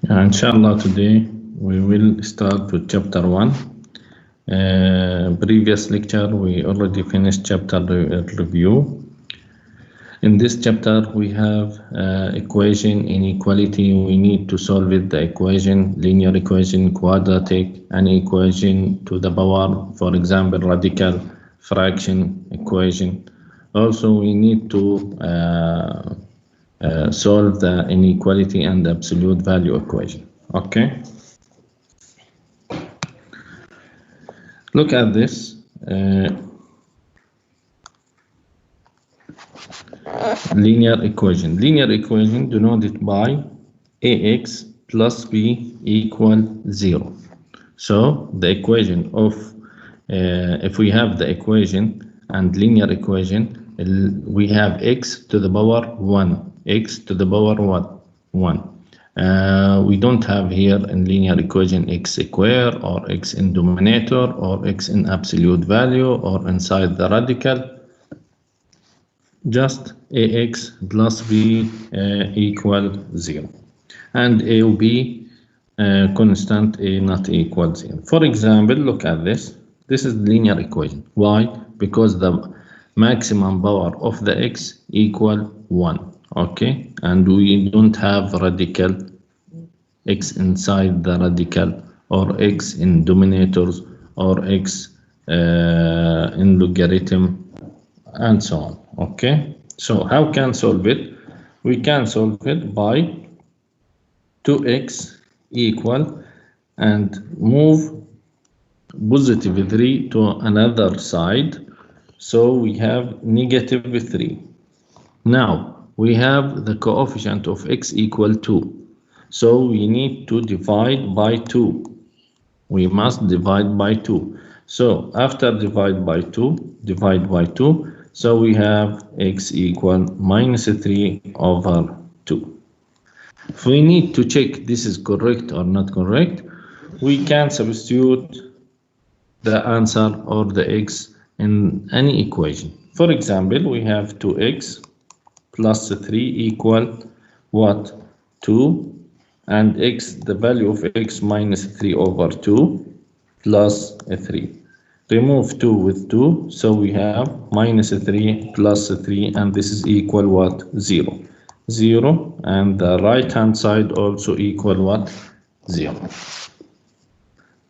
Inshallah, today we will start with chapter 1. Previous lecture we already finished chapter review. In this chapter we have equation, inequality. We need to solve it, the equation, linear equation, quadratic, and equation to the power, for example, radical, fraction equation. Also we need to solve the inequality and absolute value equation. Okay, look at this linear equation. Linear equation denoted by ax plus b equal 0. So the equation of if we have the equation and linear equation, we have x to the power 1, x to the power 1. We don't have here in linear equation x square or x in denominator or x in absolute value or inside the radical. Just ax plus b equal 0, and a or b constant a not equal 0. For example, look at this. This is linear equation. Why? Because the maximum power of the x equal 1. Okay, and we don't have radical x inside the radical or x in denominators or x in logarithm and so on. Okay, so how can solve it? We can solve it by 2x equal and move positive 3 to another side, so we have negative 3. Now we have the coefficient of x equal 2, so we need to divide by 2. We must divide by 2. So after divide by 2, so we have x equal minus 3 over 2. If we need to check this is correct or not correct, we can substitute the answer or the x in any equation. For example, we have 2x plus 3 equal what? 2, and x, the value of x minus 3 over 2 plus 3. Remove 2 with 2, so we have minus 3 plus 3, and this is equal what? 0. 0, and the right hand side also equal what? 0.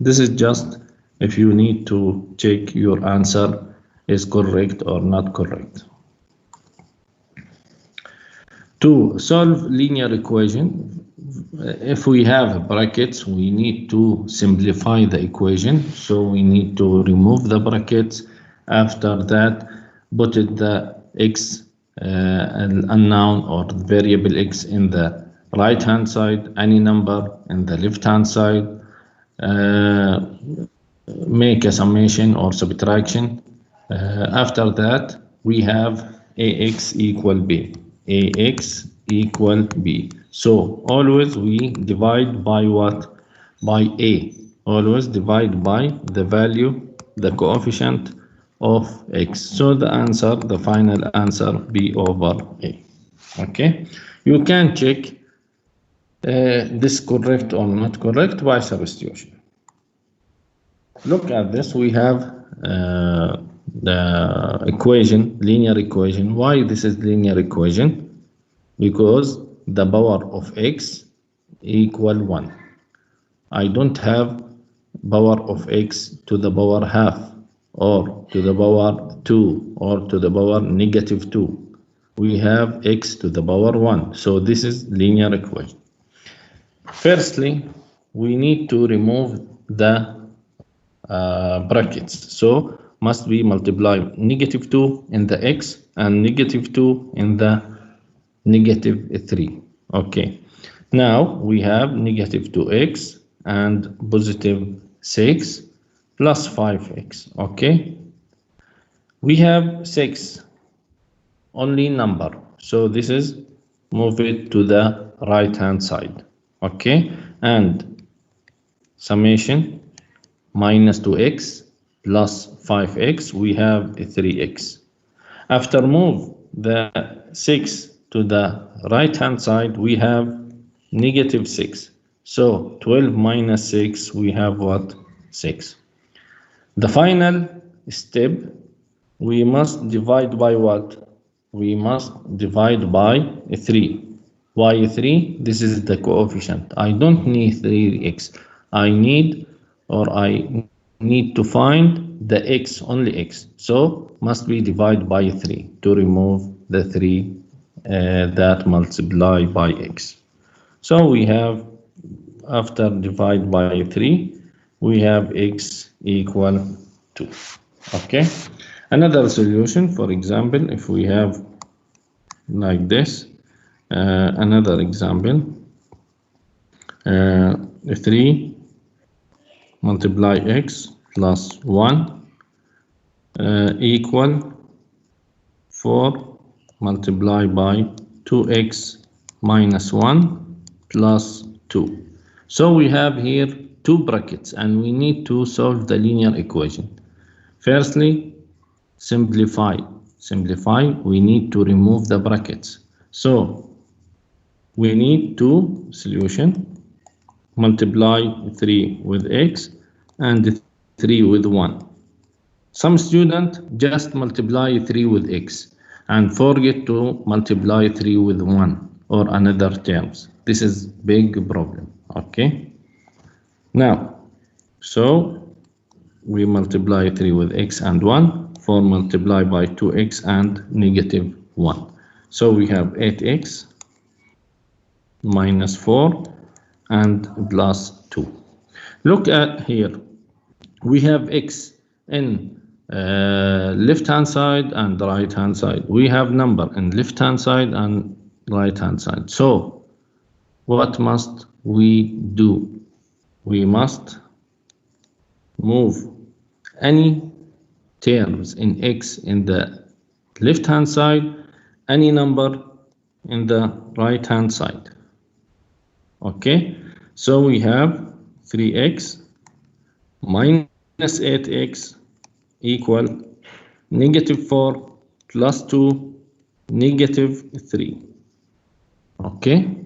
This is just if you need to check your answer is correct or not correct. To solve linear equation, if we have brackets, we need to simplify the equation. So we need to remove the brackets. After that, put it the x unknown or variable x in the right hand side, any number in the left hand side, make a summation or subtraction. After that, we have ax equal b. Ax equal b. So always we divide by what? By a. Always divide by the value, the coefficient of x. So the answer, the final answer, b over a. Okay, you can check this correct or not correct by substitution. Look at this. We have the equation, linear equation. Why this is linear equation? Because the power of x equal 1. I don't have power of x to the power half or to the power 2 or to the power negative 2. We have x to the power 1. So this is linear equation. Firstly, we need to remove the brackets. So must be multiply negative 2 in the x and negative 2 in the negative 3. Okay, now we have negative 2x and positive 6 plus 5x. Okay, we have 6 only number, so this is move it to the right hand side. Okay, and summation minus 2x plus 5x, we have 3x. After move the 6 to the right hand side, we have negative 6. So 12 minus 6, we have what? 6. The final step, we must divide by what? We must divide by 3. Why 3? This is the coefficient. I don't need 3x. I need to find the x, only x. So must be divided by 3 to remove the 3 that multiply by x. So we have, after divide by 3, we have x equal 2. Okay. Another solution, for example, if we have like this, another example, 3 multiply x plus 1 equal 4 multiplied by 2x minus 1 plus 2. So we have here two brackets and we need to solve the linear equation. Firstly, simplify. We need to remove the brackets. So we need to solution multiply 3 with x and 3 with 1. Some student just multiply 3 with x and forget to multiply 3 with 1 or another terms. This is big problem. Okay. Now, so we multiply 3 with x and 1, 4 multiplied by 2x and negative 1. So we have 8x minus 4 and plus 2. Look at here. We have x in left hand side and right hand side. We have number in left hand side and right hand side. So what must we do? We must move any terms in x in the left hand side, any number in the right hand side. Okay, so we have 3x minus 8x equal negative 4 plus 2 negative 3. Okay,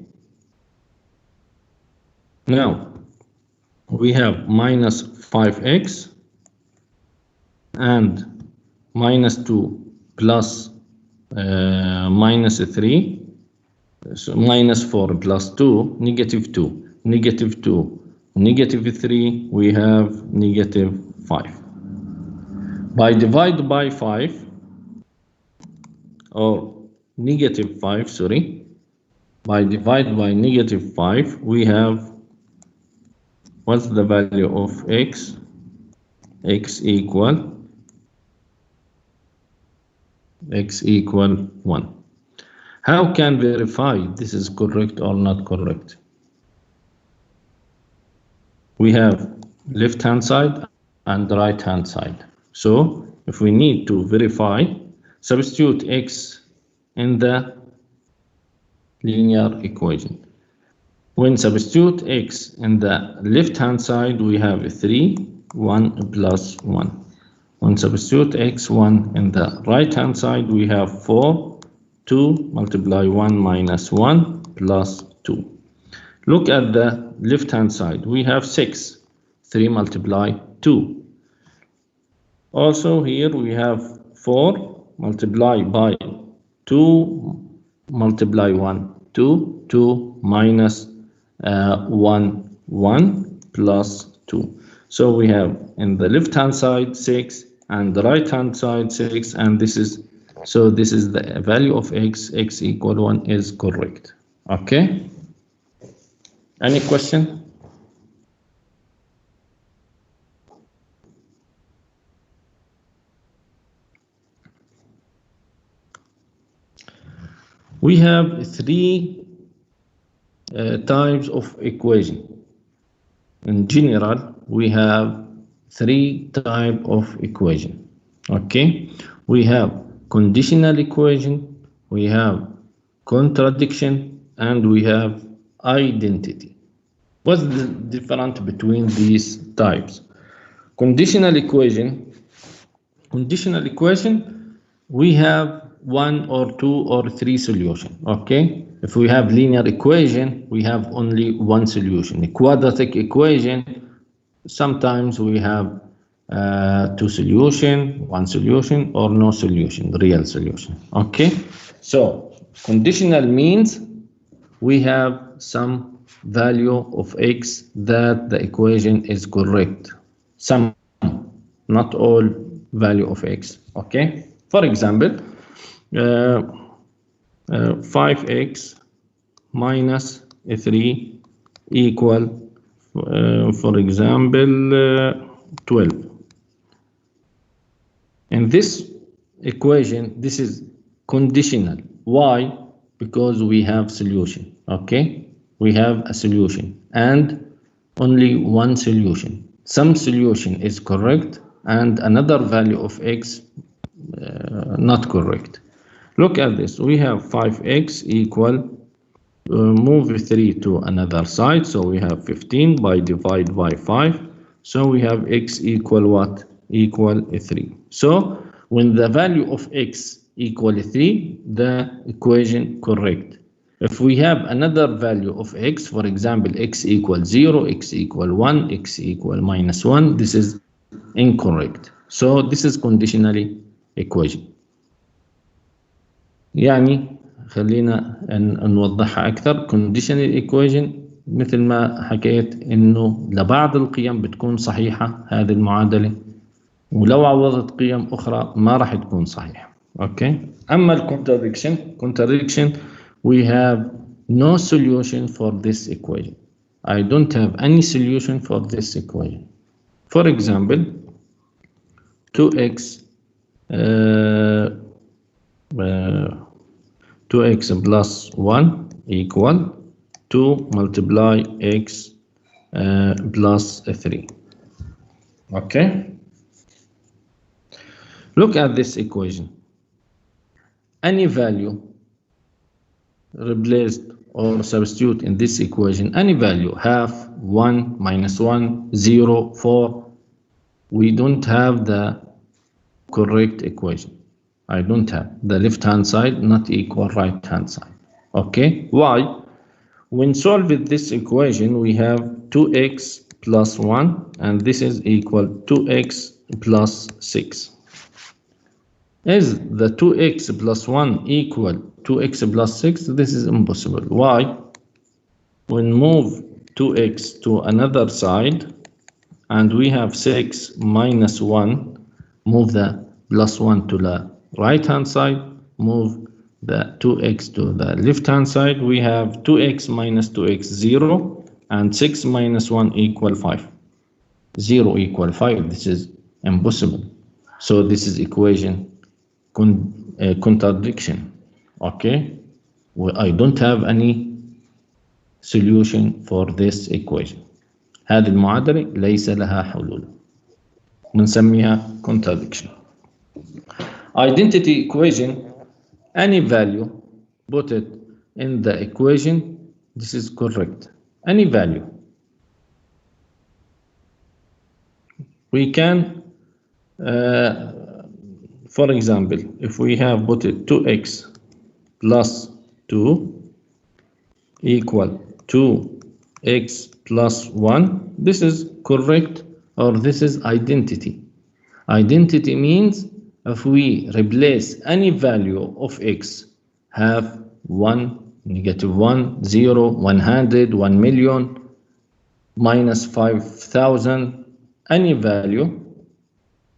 now we have minus 5x and minus 2 plus minus 3. So minus 4 plus 2, negative 2, negative 2, negative 3, we have negative 5. By divide by 5, or negative 5, sorry, by divide by negative 5, we have, what's the value of x? X equal 1. How can verify this is correct or not correct? We have left hand side and right hand side. So if we need to verify, substitute x in the linear equation. When substitute x in the left hand side, we have 3, 1 plus 1. When substitute x1 in the right hand side, we have 4, 2 multiply 1 minus 1 plus 2. Look at the left hand side. We have 6. 3 multiply 2. Also here we have 4 multiply by 2 multiply 1. 2. 2 minus 1. 1 plus 2. So we have in the left hand side 6 and the right hand side 6, and this is, so this is the value of x equal 1 is correct. Okay, any question? We have 3 types of equation. In general, we have 3 types of equation. Okay, we have conditional equation, we have contradiction, and we have identity. What's the difference between these types? Conditional equation, we have 1 or 2 or 3 solutions. Okay, If we have linear equation, we have only one solution. A quadratic equation, sometimes we have two solution, one solution, or no solution, real solution. Okay, so conditional means we have some value of x that the equation is correct. Some, not all value of x. Okay, for example, 5x minus 3 equal, for example, 12. In this equation, this is conditional. Why? Because we have solution. Okay, we have a solution and only one solution. Some solution is correct and another value of x not correct. Look at this. We have 5x equal, move 3 to another side, so we have 15 by divide by 5. So we have x equal what? Equal 3. So when the value of x equal 3, the equation correct. If we have another value of x, for example, x equal 0, x equal 1, x equal minus 1, this is incorrect. So this is conditionally equation. يعني خلينا نوضحها أكثر. conditional equation مثل ما حكيت إنه لبعض القيم بتكون صحيحة هذه المعادلة، ولو عوضت قيم أخرى ما راح تكون صحيحة. أوكي. أما contradiction we have no solution for this equation. I don't have any solution for this equation. For example, 2x 2x plus 1 equal 2 multiply x plus 3. Okay. Look at this equation. Any value replaced or substitute in this equation, any value, half, 1, minus 1, 0, 4, we don't have the correct equation. I don't have the left hand side not equal right hand side. Okay, why? When solving this equation, we have 2x plus 1 and this is equal 2x plus 6. Is the 2x plus 1 equal 2x plus 6? This is impossible. Why? When move 2x to another side and we have 6 minus 1, move the plus 1 to the right hand side, move the 2x to the left hand side, we have 2x minus 2x 0 and 6 minus 1 equal 5. 0 equal 5. This is impossible. So this is equation contradiction. Okay, well, I don't have any solution for this equation. هذه المعادلة ليس لها حلول، بنسميها contradiction. Identity equation, any value put it in the equation, this is correct. Any value we can for example, if we have put it 2x plus 2 equal 2x plus 1, this is correct, or this is identity. Identity means if we replace any value of x, have 1, negative 1, 0, 100, 1 million, minus 5,000, any value,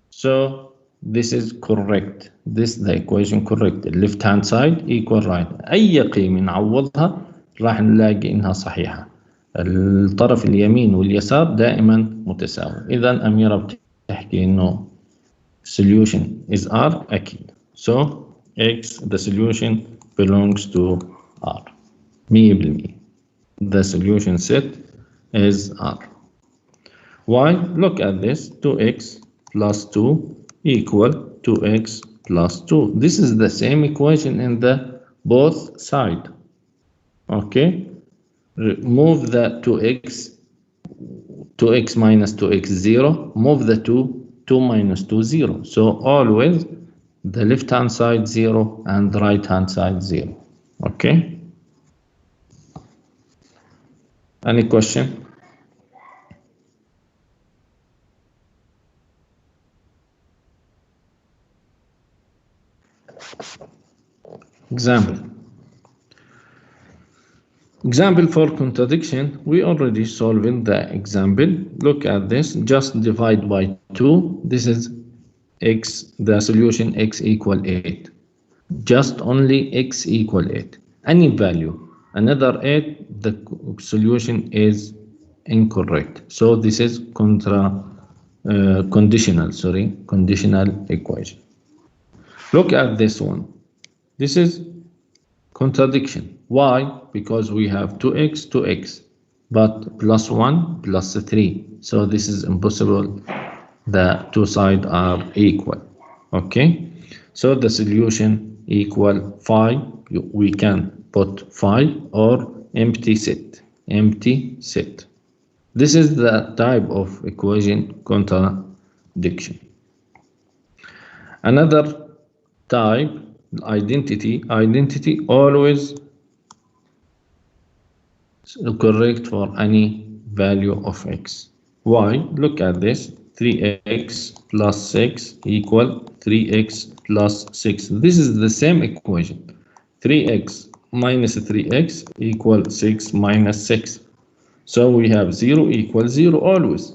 so this is correct. This the equation correct. Left hand side equal right. أي قيمة نعوضها راح نلاقي إنها صحيحة. الطرف اليمين واليسار دائما متساوي. إذا أميرة بتحكي إنه solution is R أكيد. So X the solution belongs to R. 100%. The solution set is R. Why? Look at this. 2x plus 2 equal 2x plus 2. This is the same equation in the both side. Okay, move the 2x minus 2x 0, move the 2 minus 2 0. So always the left hand side 0 and right hand side 0. Okay, Any question? Example. Example for contradiction. We already solved the example. Look at this. Just divide by 2. This is x, the solution x equal 8. Just only x equal 8. Any value, another 8, the solution is incorrect. So this is conditional equation. Look at this one. This is contradiction. Why? Because we have 2x, 2x, but plus 1, plus 3. So this is impossible. The two sides are equal. Okay? So the solution equal 5. We can put 5 or empty set. Empty set. This is the type of equation contradiction. Another type, identity. Identity always correct for any value of x. Why? Look at this. 3x plus 6 equal 3x plus 6. This is the same equation. 3x minus 3x equal 6 minus 6. So we have 0 equals 0 always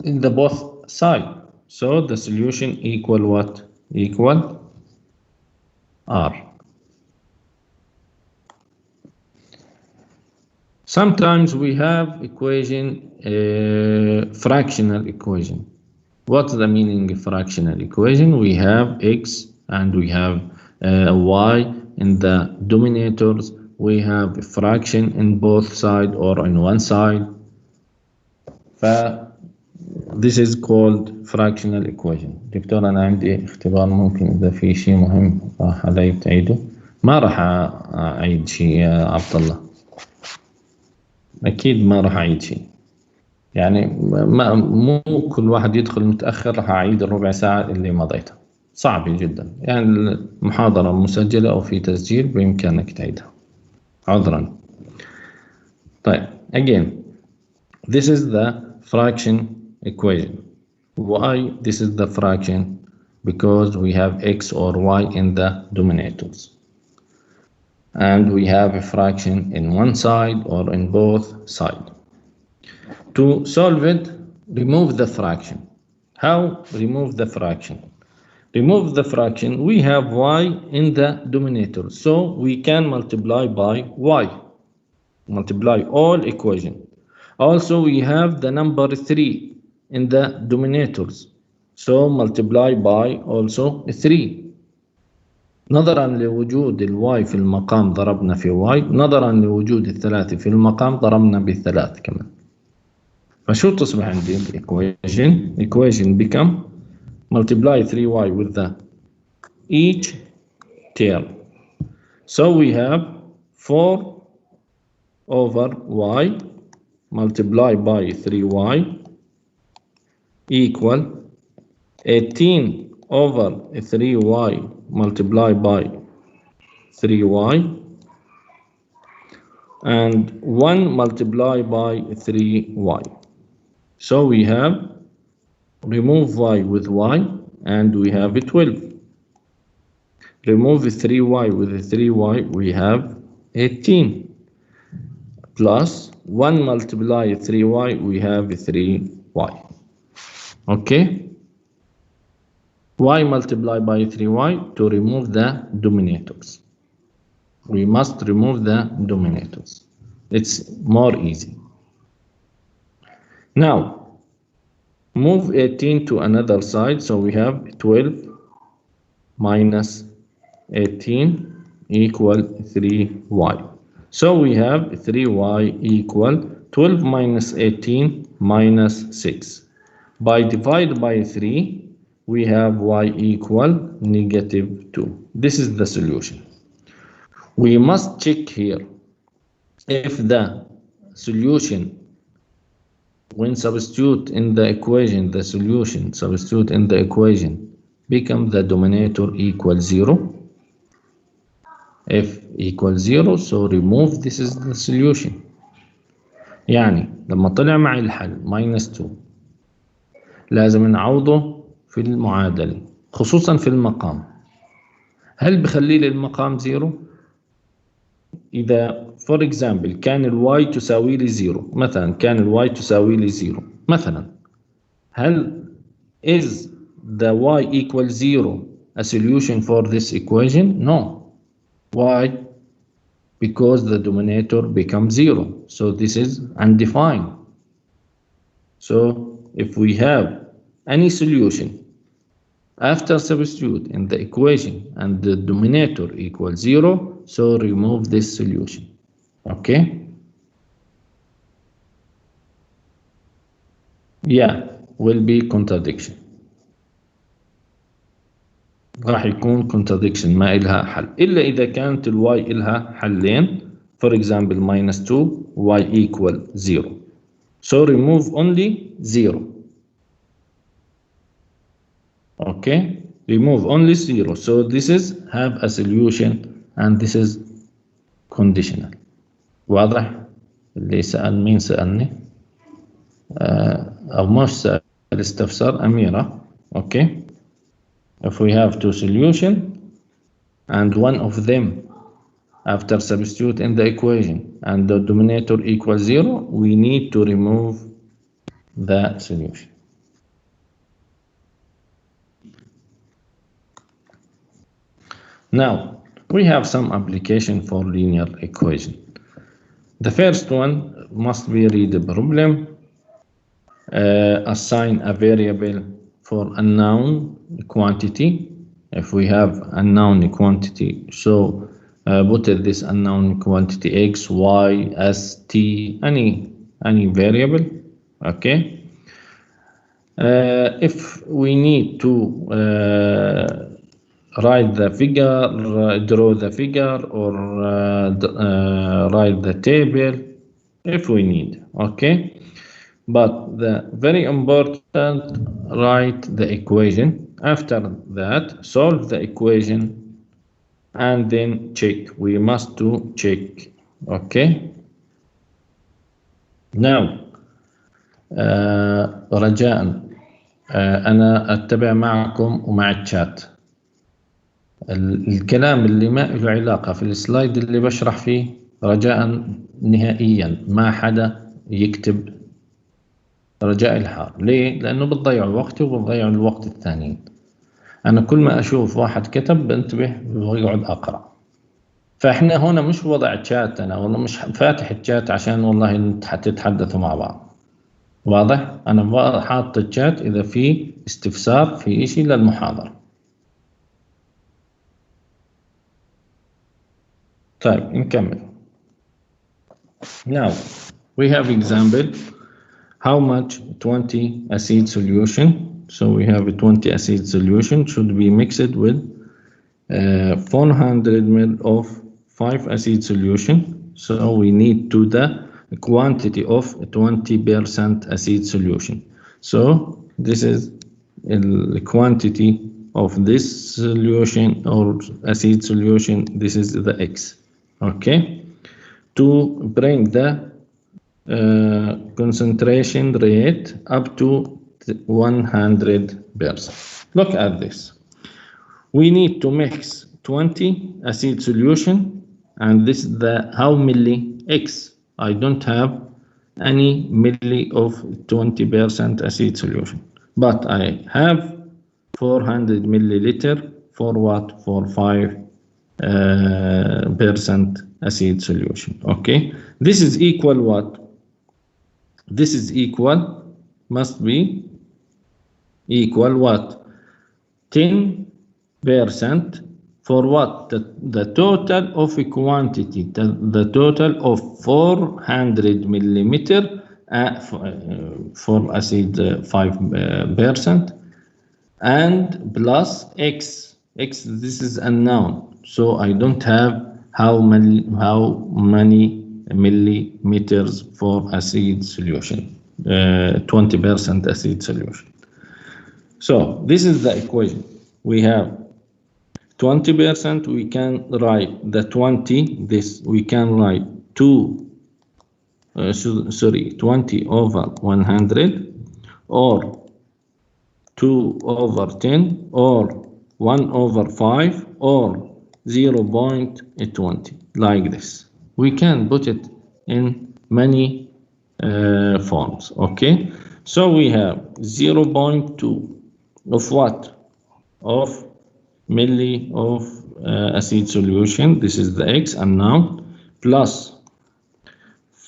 in the both side. So the solution equal what? Equal R. Sometimes we have equation, fractional equation. What's the meaning of fractional equation? We have x and we have y in the denominators. We have a fraction in both sides or on one side. This is called fractional equation. دكتور أنا عندي اختبار ممكن إذا في شيء مهم راح علي تعيده. ما راح أعيد شيء يا عبد الله. أكيد ما راح أعيد شيء. يعني مو كل واحد يدخل متأخر راح أعيد الربع ساعة اللي مضيتها. صعب جدا. يعني المحاضرة مسجلة أو في تسجيل بإمكانك تعيدها. عذرا. طيب. Again, this is the fraction equation. Why this is the fraction? Because we have x or y in the denominators. And we have a fraction in one side or in both sides. To solve it, remove the fraction. How remove the fraction? Remove the fraction, we have y in the denominator. So we can multiply by y. Multiply all equation. Also we have the number 3 in the denominators. So multiply by also 3. نظرا لوجود الواي في المقام ضربنا في واي. نظرا لوجود الثلاثة في المقام ضربنا بالثلاث كمان. فشو تصبح عندي equation? Equation become multiply 3y with the each term. So we have 4 over y multiply by 3y equal 18 over 3y multiply by 3y and 1 multiply by 3y. So we have remove y with y and we have 12. Remove 3y with 3y, we have 18. Plus 1 multiply 3y, we have 3y. Okay? Y multiply by 3y to remove the denominators. We must remove the denominators. It's more easy. Now, move 18 to another side, so we have 12 minus 18 equal 3y. So we have 3y equal 12 minus 18 minus 6. By divide by 3, we have y equal negative 2. This is the solution. We must check here if the solution, when substitute in the equation, the solution substitute in the equation become the denominator equal 0. If equal 0, so remove, this is the solution. يعني لما طلع معي الحل -2 لازم نعوضه في المعادلة خصوصا في المقام. هل بخلي لي المقام 0؟ إذا for example كان الواي تساوي لي 0 مثلا، كان الواي تساوي لي 0 مثلا، هل is the y equal 0 a solution for this equation? No. Why? Because the denominator becomes 0. So this is undefined. So if we have any solution after substitute in the equation and the denominator equals 0, so remove this solution. Okay? Yeah, will be contradiction. راح يكون contradiction ما إلها حل إلا إذا كانت الواي إلها حلين. For example -2 y equal 0. So remove only 0. Okay, remove only 0. So this is have a solution and this is conditional. واضح؟ اللي سأل مين سألني؟ أو مش سأل، استفسر أميرة. Okay, if we have two solutions and one of them after substitute in the equation and the denominator equals 0, we need to remove the solution. Now we have some application for linear equation. The first one must be read the problem. Assign a variable for unknown quantity. If we have unknown quantity, so put this unknown quantity x, y, s, t, any variable. Okay. If we need to write the figure, draw the figure, or write the table, if we need. Okay. But the very important, write the equation. After that, solve the equation and then check. We must do check. Okay. Now رجاء أنا أتبع معكم ومع الشات. الكلام اللي ما له علاقة في السلايد اللي بشرح فيه رجاء نهائيا ما حدا يكتب رجاء الحار. ليه؟ لأنه بتضيعوا وقتي وبتضيعوا الوقت الثانيين. أنا كل ما أشوف واحد كتب بنتبه ويقعد أقرأ. فإحنا هنا مش وضع تشات، أنا والله مش فاتح الشات عشان والله تتحدثوا مع بعض. واضح؟ أنا حاط الشات إذا في استفسار في إشي للمحاضرة. طيب نكمل. Now we have example. How much 20 acid solution? So we have a 20 acid solution should be mixed with 400 ml of 5 acid solution. So we need to the quantity of 20% acid solution. So this is the quantity of this solution or acid solution. This is the X. Okay. To bring the concentration rate up to 100%. Look at this. We need to mix 20 acid solution, and this is the how milli X. I don't have any milli of 20% acid solution, but I have 400 milliliter for what? For 5% acid solution. Okay, this is equal what? This is equal, must be equal what? 10% for what? The total of quantity, the total of 400 millimeter for acid 5%, and plus X. X, this is unknown, so I don't have how many millimeters for acid solution, 20% acid solution. So this is the equation. We have 20%, we can write the 20, this we can write 2 20 over 100, or 2 over 10, or 1 over 5, or 0.20, like this. We can put it in many forms, okay? So we have 0.2 of what? Of milli of acid solution, this is the X unknown, plus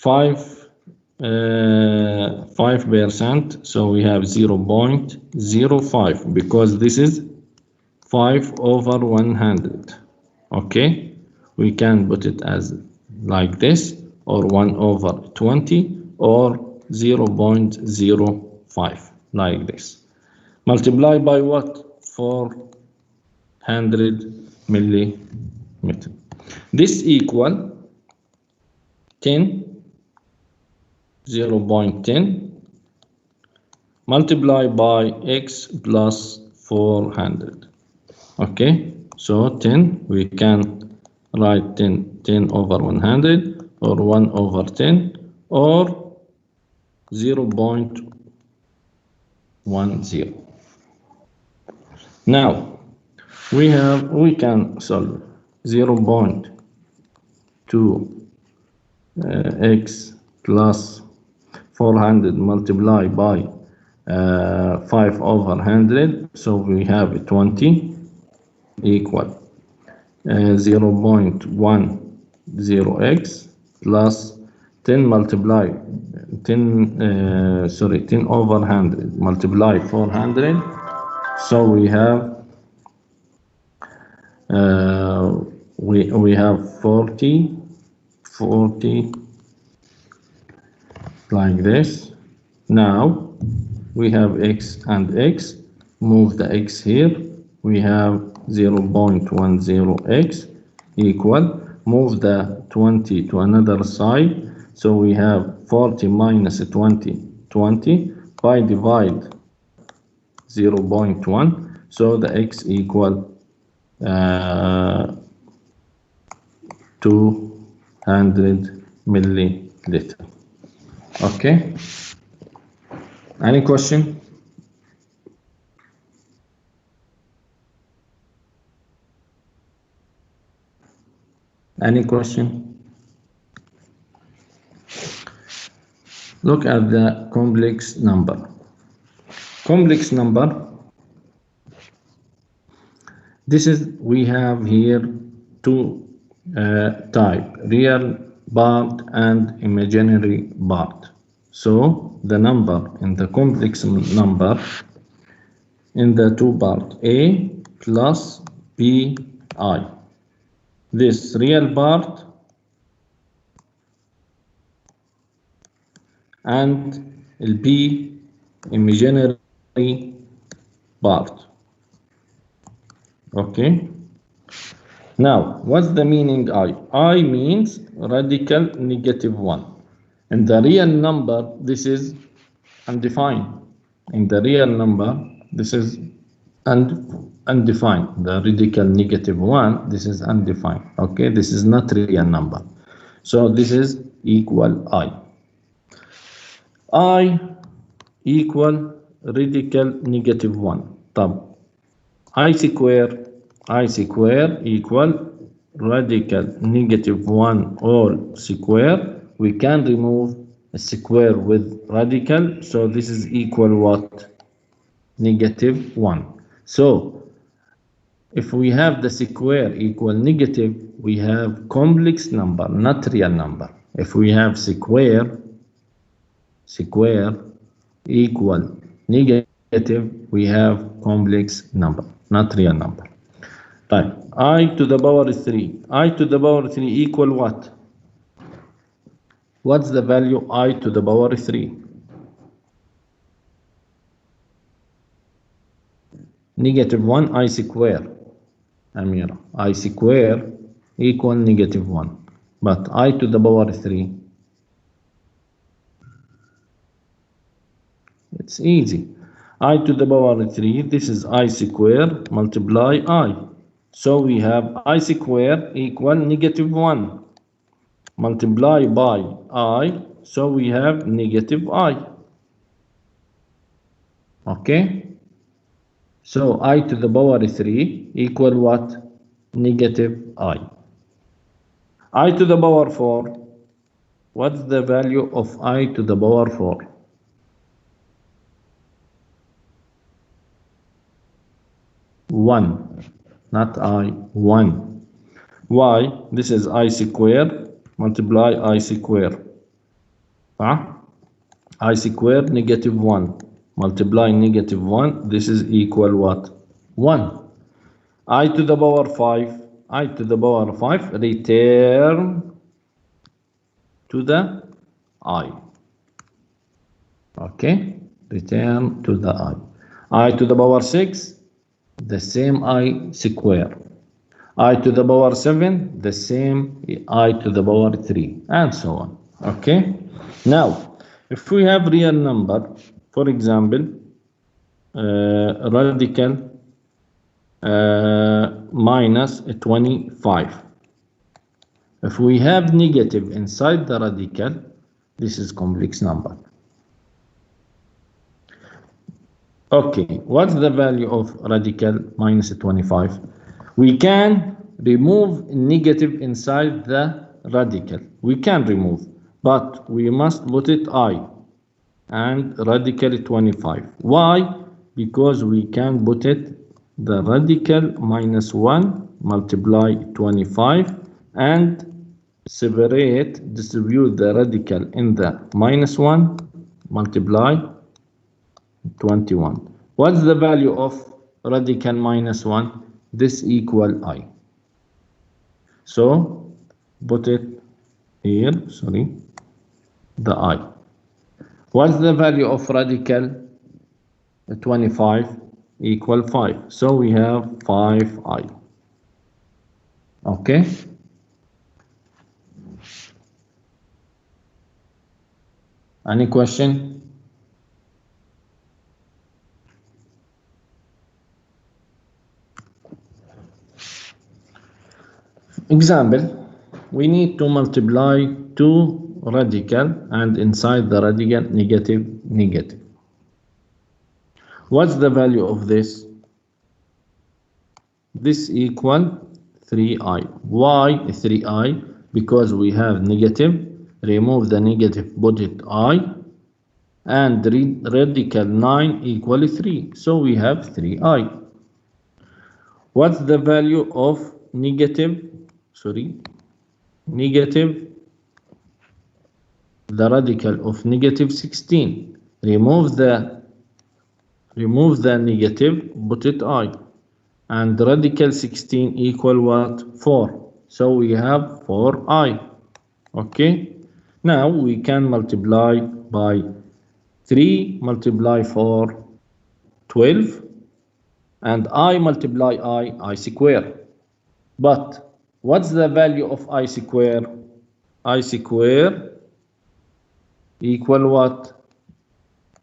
5%, so we have 0.05, because this is 5 over 100, okay? We can put it as like this, or 1 over 20, or 0.05, like this. Multiply by what? 400 millimeter. This equal 0.10 multiply by X plus 400. Okay, so 10, we can write 10 over 100, or 1 over 10, or 0.10. Now we can solve 0.2 X plus 400 multiplied by 5 over 100, so we have 20 equal 0.10x plus 10 multiply 10 over 100 multiply 400, so we have we have 40 like this. Now we have X and X, move the X here, we have 0.10x equal, move the 20 to another side, so we have 40 minus 20, 20, by divide 0.1, so the X equal 200 milliliter. Okay, any question? Any question? Look at the complex number. Complex number, this is, we have here two type, real part and imaginary part. So the number in the complex number in the two part, A plus BI. This real part and B imaginary part. Okay. Now, what's the meaning I? I means radical -1. In the real number, this is undefined. In the real number, this is undefined. The radical -1, this is undefined. Okay, this is not real number. So this is equal I. I equal radical -1. طب I square equal radical -1 all square. We can remove a square with radical, so this is equal what? -1. So if we have the square equal negative, we have complex number, not real number. If we have square equal negative, we have complex number, not real number. Type I to the power 3. I to the power 3 equal what? What's the value I to the power 3? -1 I square. Amira, I square equal -1. But I to the power 3. It's easy. I to the power 3, this is I square multiply I. So we have I square equal -1 multiply by I, so we have negative I. Okay, so I to the power 3 equal what? Negative I. I to the power 4, what's the value of I to the power 4? One, not I, 1. Why? This is I square multiply I square. I square negative 1 multiply negative 1, this is equal what? 1. I to the power 5, I to the power 5 return to the I. Okay, return to the I to the power 6, the same I square. I to the power 7, the same I to the power 3, and so on. Okay, now if we have real number, for example, radical minus 25. If we have negative inside the radical, this is complex number. Okay, what's the value of radical minus 25? We can remove negative inside the radical. We can remove, but we must put it I and radical 25. Why? Because we can put it the radical minus 1 multiply 25 and distribute the radical in the minus 1 multiply 21. What's the value of radical minus 1? This equal I. So put it here, the I. What's the value of radical 25? Equal 5. So we have 5I. Okay. Any question? Example, we need to multiply two radical and inside the radical negative. What's the value of this? This equal 3I. Why 3I? Because we have negative, remove the negative, put it I, and radical 9 equal 3. So we have 3I. What's the value of negative, the radical of negative 16? Remove the negative, put it I. And radical 16 equal what? 4. So we have 4I. Okay. Now we can multiply by 3 multiply 4, 12. And I multiply I square. But what's the value of I square? I square equal what?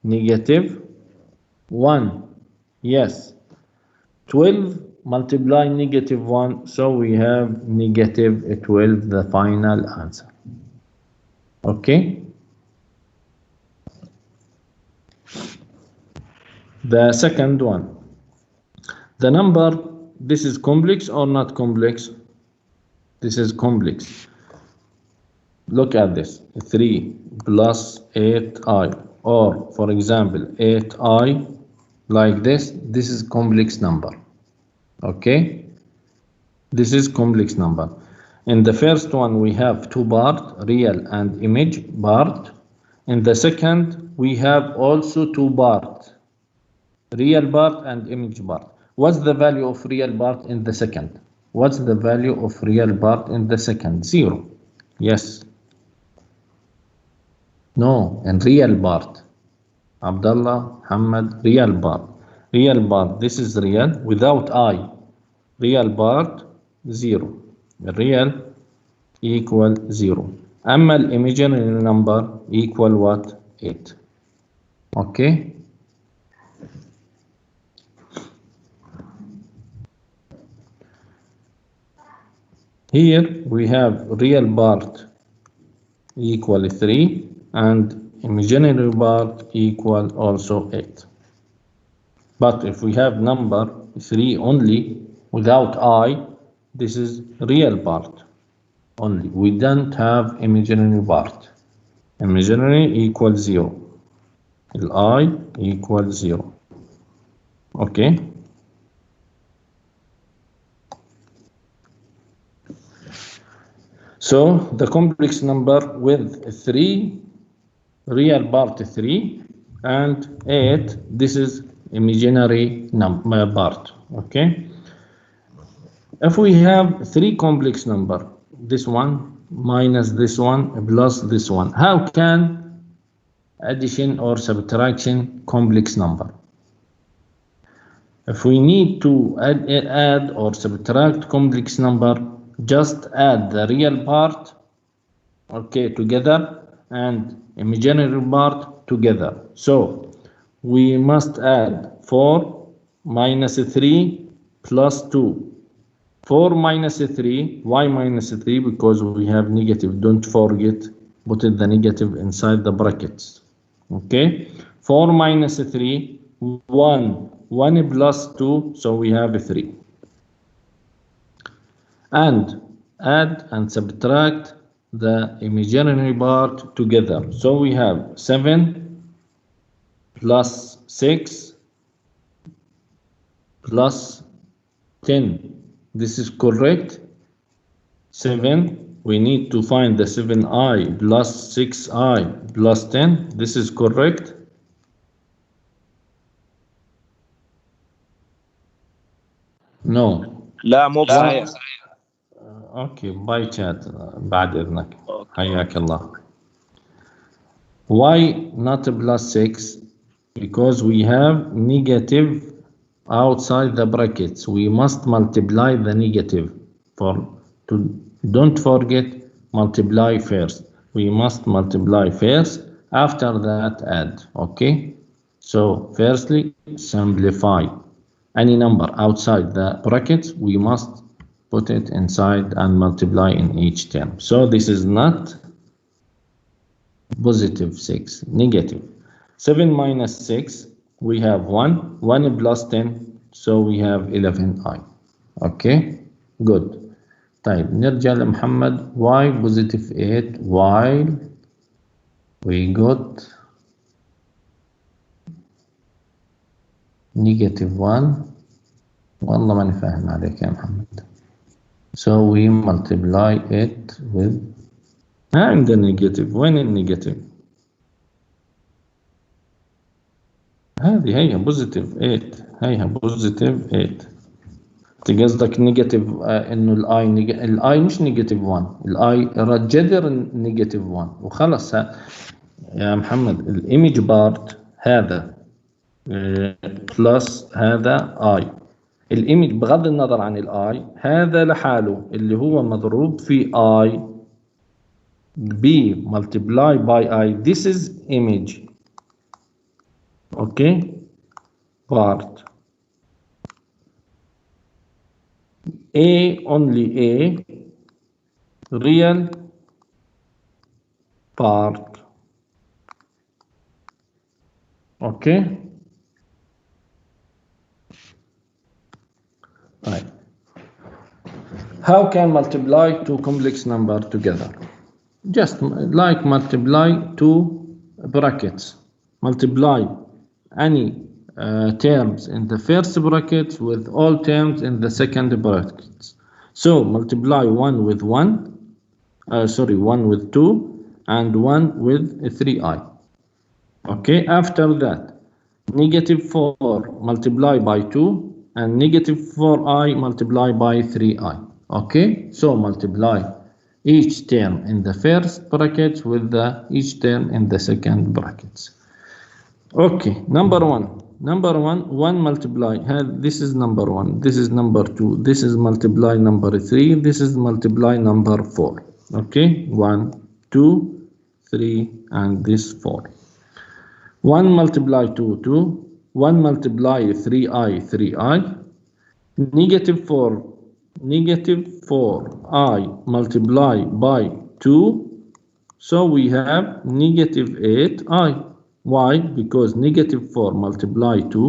Negative 1. Yes. 12 multiply negative 1, so we have negative 12, the final answer. Okay. The second one. The number, this is complex or not complex? This is complex. Look at this. 3 plus 8i, or for example 8i, like this. This is complex number. Okay, this is complex number. In the first one we have two parts, real and image part. In the second we have also two parts, real part and image part. What's the value of real part in the second? What's the value of real part in the second? 0. Yes. No, in real part. Abdullah, Muhammad, real part. Real part, this is real without I. Real part 0. Real equal 0. أما imaginary number equal what? 8. Okay. Here we have real part equal 3 and imaginary part equal also 8. But if we have number 3 only without I, this is real part only. We don't have imaginary part. Imaginary equals 0. I equals 0. Okay. So the complex number with 3, real part 3, and 8, this is imaginary part. Okay. If we have 3 complex number, this one minus this one plus this one, how can addition or subtraction complex number? If we need to add or subtract complex number, just add the real part, okay, together, and imaginary part together. So we must add 4 minus 3 plus 2. 4 minus 3, why minus 3? Because we have negative, don't forget, put the negative inside the brackets. Okay, 4 minus 3, 1. 1 plus 2, so we have 3. And add and subtract the imaginary part together. So we have 7 plus 6 plus 10. This is correct. 7, we need to find the 7i plus 6i plus 10. This is correct. No. لا مو بصحيح. اوكي باي chat بعد اذنك. حياك الله. Why not plus 6? Because we have negative outside the brackets. We must multiply the negative. Don't forget, multiply first. We must multiply first. After that, add. Okay. So firstly, simplify. Any number outside the brackets, we must put it inside and multiply in each term. So this is not positive 6, negative. 7 minus 6, we have 1. 1 plus 10, so we have 11i. Okay, good. طيب نرجع لمحمد. Why positive 8 while we got negative 1. والله ماني فاهم عليك يا محمد. So we multiply it with عندنا negative. وين النيجاتيف؟ هي positive 8. هيها positive 8. انت قصدك نيجاتيف انه الاي مش نيجاتيف 1. الاي جذر نيجاتيف 1 وخلص. يا محمد الايمج بارت هذا بلس هذا اي. الايمج بغض النظر عن الاي هذا لحاله اللي هو مضروب في اي b multiply by I. This is image. Okay, part A, only A, real part. Okay, right. How can multiply two complex number together? Just like multiply two brackets. Multiply any terms in the first bracket with all terms in the second brackets. So multiply 1 with 1, 1 with 2, and 1 with 3i. Okay, after that, negative 4 multiply by 2, and negative 4i multiply by 3i. Okay, so multiply each term in the first bracket with each term in the second brackets. Okay, number 1. Number 1 multiply. This is number 1. This is number 2. This is multiply number 3. This is multiply number 4. Okay, 1, 2, 3, and this 4. 1 multiply 2, 2. 1 multiply 3i, 3i. Negative 4i multiply by 2. So we have negative 8i. Why? Because negative 4 multiply to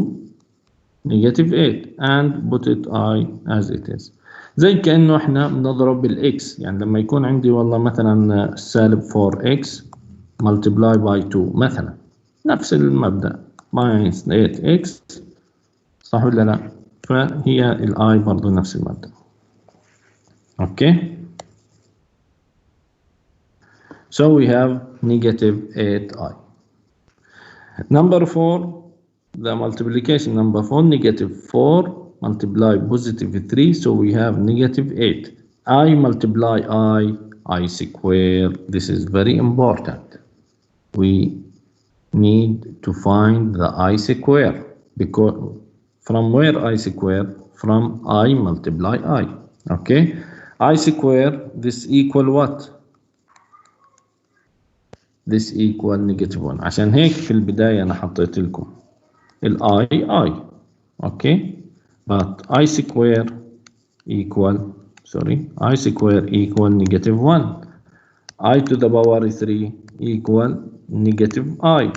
negative 8 and put it I as it is. زي كأنه احنا بنضرب بالإكس، يعني لما يكون عندي والله مثلا سالب 4x multiply by 2 مثلا، نفس المبدأ minus 8x، صح ولا لا؟ فهي الآي برضو نفس المبدأ. Okay. So we have negative 8i. Number 4, the multiplication number 4, negative 4 multiply positive 3, so we have negative 8. I multiply I square. This is very important. We need to find the I square, because from where I square? From I multiply I. Okay, I square, this equal what? This equal negative 1. عشان هيك في البداية أنا حطيت لكم ال I. Okay, but I square equal, I square equal negative 1. I to the power 3 equal negative I.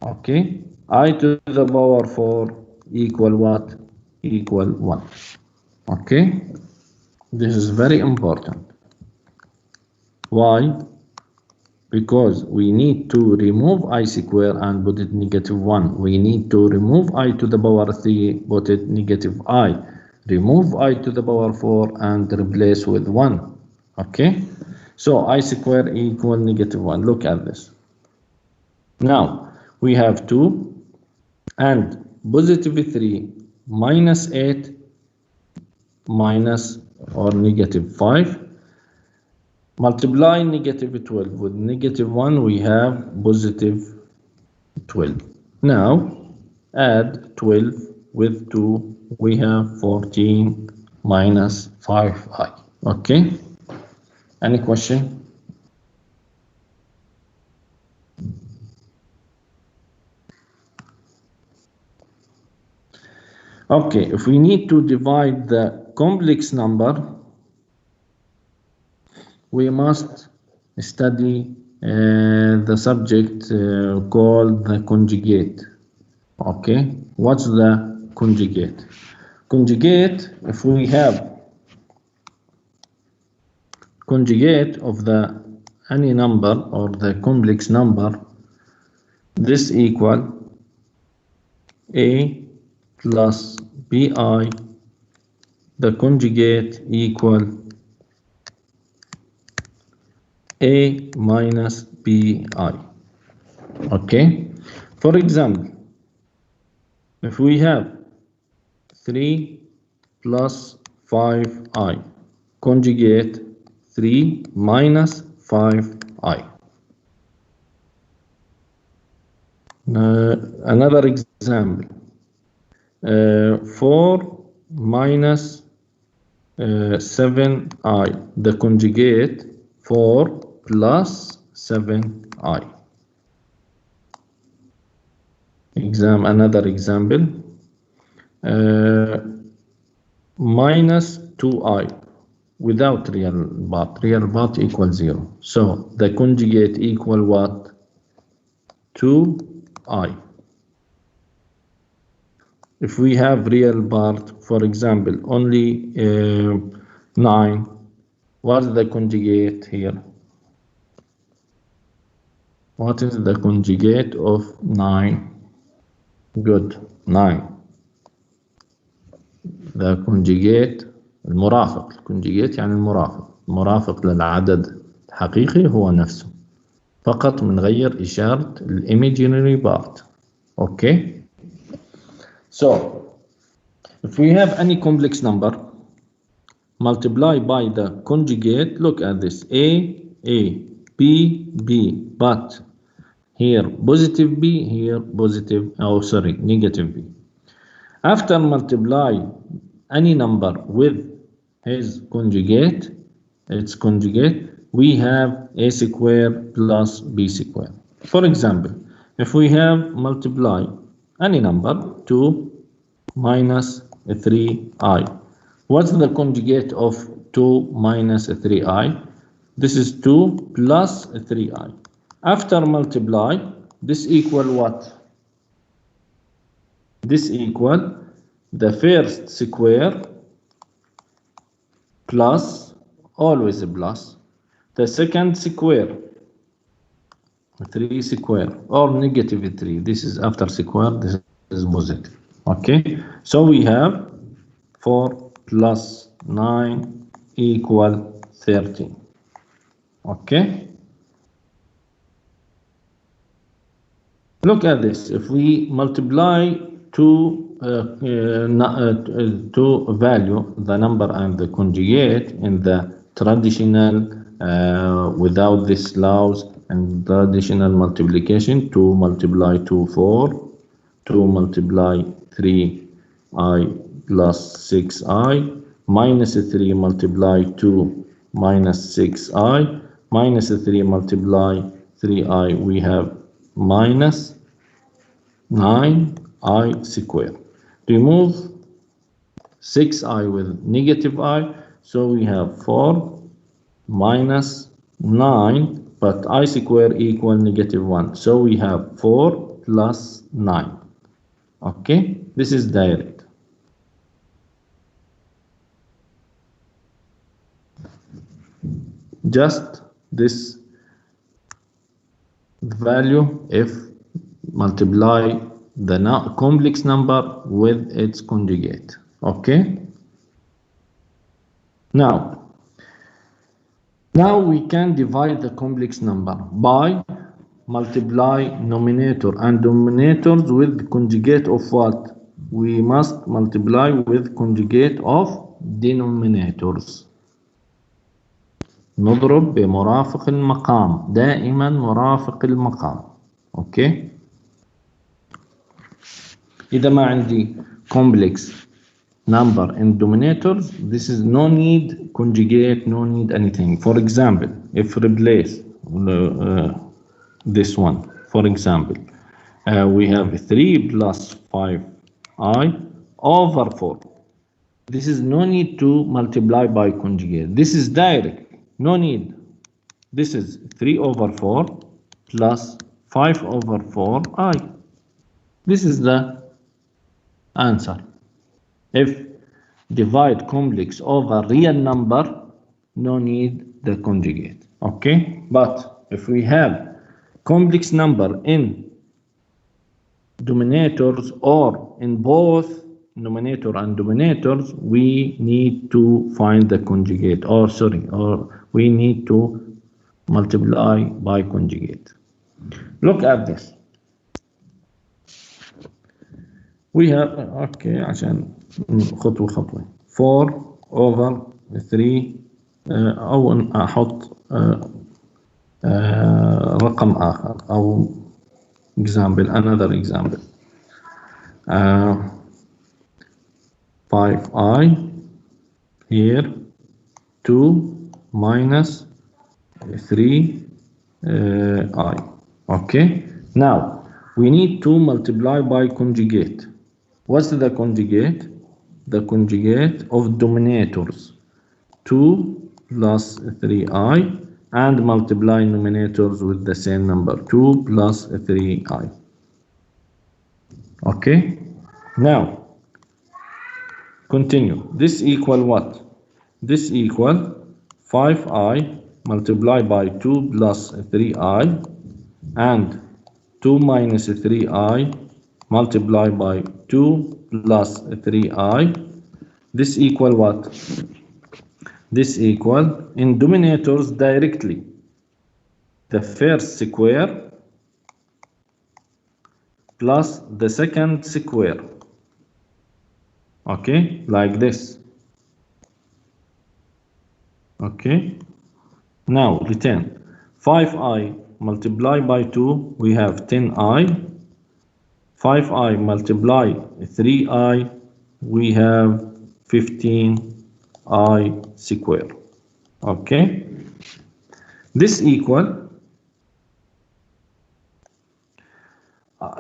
Okay, I to the power 4 equal what? Equal 1. Okay, this is very important. Why? Because we need to remove I square and put it negative 1. We need to remove I to the power 3, put it negative I. Remove I to the power 4 and replace with 1. Okay, so I square equal negative 1. Look at this. Now we have 2 and positive 3 minus 8 minus or negative 5. Multiply negative 12 with negative 1, we have positive 12. Now add 12 with 2, we have 14 minus 5i. Okay, any question? Okay, if we need to divide the complex number, we must study the subject called the conjugate. Okay, what's the conjugate? Conjugate, if we have conjugate of the any number or the complex number, this equal a plus bi, the conjugate equal a minus bi. Okay, for example, if we have 3 plus 5i, conjugate 3 minus 5i. Another example, 4 minus 7i, the conjugate 4 plus 7i. Another example, minus 2i without real part equals 0. So the conjugate equal what? 2i. If we have real part, for example, only 9, what's the conjugate here? What is the conjugate of 9? Good, 9. The conjugate المرافق. الكونجيجيت يعني المرافق للعدد الحقيقي هو نفسه، فقط بنغير إشارة الإيميجينري بارت. Okay, so if we have any complex number, multiply by the conjugate. Look at this, a, b, but here positive b, here positive, negative b. After multiply any number with its conjugate, we have a square plus b square. For example, if we have multiply any number 2 minus 3i, what's the conjugate of 2 minus 3i? This is 2 plus 3i. After multiply, this equal what? This equal the first square plus, always a plus, the second square, 3 square, or negative 3. This is after square, this is positive. Okay, so we have 4 plus 9 equal 13. Okay, look at this. If we multiply two value, the number and the conjugate in the traditional without this laws and traditional multiplication, 2 multiply 2 4, 2 multiply 3i plus 6i, minus 3 multiply 2 minus 6i, minus 3 multiply 3i, we have minus 9i square. Remove 6i with negative I, so we have 4 minus 9, but I square equal negative 1, so we have 4 plus 9. Okay, this is direct. Just this value if multiply the complex number with its conjugate. Okay, now we can divide the complex number by multiply numerator and denominators with conjugate of what? We must multiply with conjugate of denominators. نضرب بمرافق المقام، دائما مرافق المقام. اوكي، إذا ما عندي complex number in denominators, this is no need conjugate, no need anything. For example, if replace this one, for example, we have 3 plus 5i over 4. This is no need to multiply by conjugate. This is direct, no need. This is 3 over 4 plus 5 over 4i. This is the answer. If divide complex over real number, no need the conjugate. Okay, but if we have complex number in denominators or in both numerator and denominators, we need to find the conjugate, or we need to multiply by conjugate. Look at this. We have okay عشان خطوة خطوة 4 over 3 أو أحط رقم آخر أو example, another example. 5i here, 2 minus 3i. Okay, now we need to multiply by conjugate. What's the conjugate? The conjugate of denominators, 2 plus 3i, and multiply numerators with the same number, 2 plus 3i. Okay, now continue. This equal what? This equal 5i multiplied by 2 plus 3i and 2 minus 3i multiplied by 2 plus 3i. This equal what? This equal in denominators directly the first square plus the second square. Okay, like this. Okay, now return 5i multiplied by 2, we have 10i. 5i multiply 3i, we have 15i square. Okay, this equal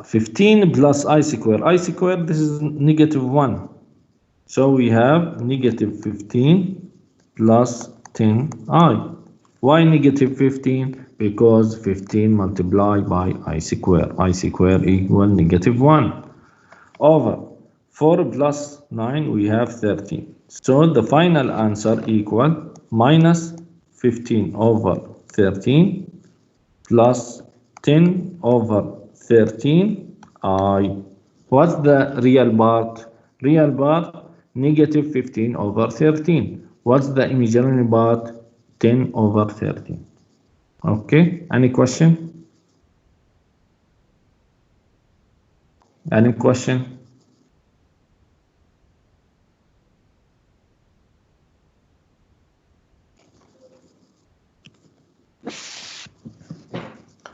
15 plus I square. I square, this is negative 1. So we have negative 15 plus 10i. Why negative 15? Because 15 multiplied by I square. I square equal negative 1 over 4 plus 9, we have 13. So the final answer equal minus 15 over 13 plus 10 over 13 I. What's the real part? Real part negative 15 over 13. What's the imaginary part? 10 over 13. Okay, any question? Any question?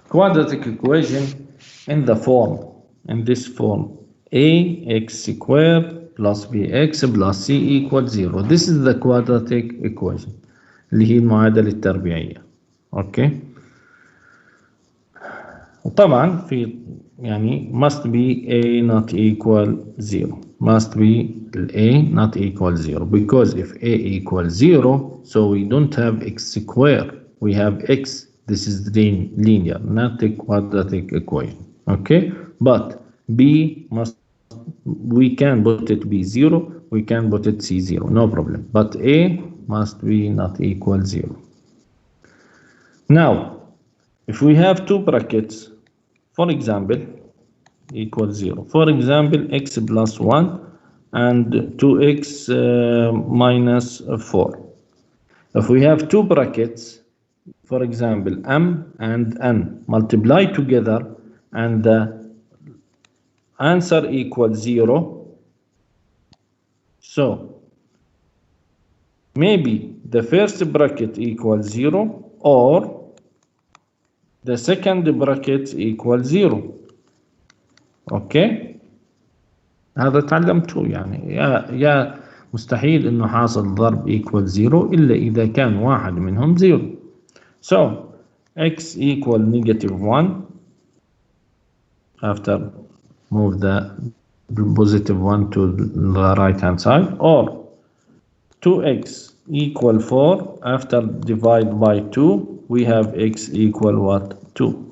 Quadratic equation in this form, ax squared plus bx plus c equals 0. This is the quadratic equation اللي هي المعادلة التربيعية. اوكي وطبعا في يعني must be a not equal 0, must be a not equal 0, because if a equals 0, so we don't have x squared, we have x. This is linear, not a quadratic equation. Okay, but b must, we can put it b 0, we can put it c 0, no problem, but a must be not equal 0. Now if we have two brackets, for example, equals 0. For example, x plus 1 and 2x minus 4. If we have two brackets, for example, m and n, multiply together and the answer equals 0. So maybe the first bracket equals 0 or the second bracket equals 0. اوكي هذا تعلمته يعني يا مستحيل انه حاصل ضرب equal 0 الا اذا كان واحد منهم 0. So x equal negative 1 after move the positive 1 to the right hand side, or 2x equal 4 after divide by 2 we have x equal what? 2.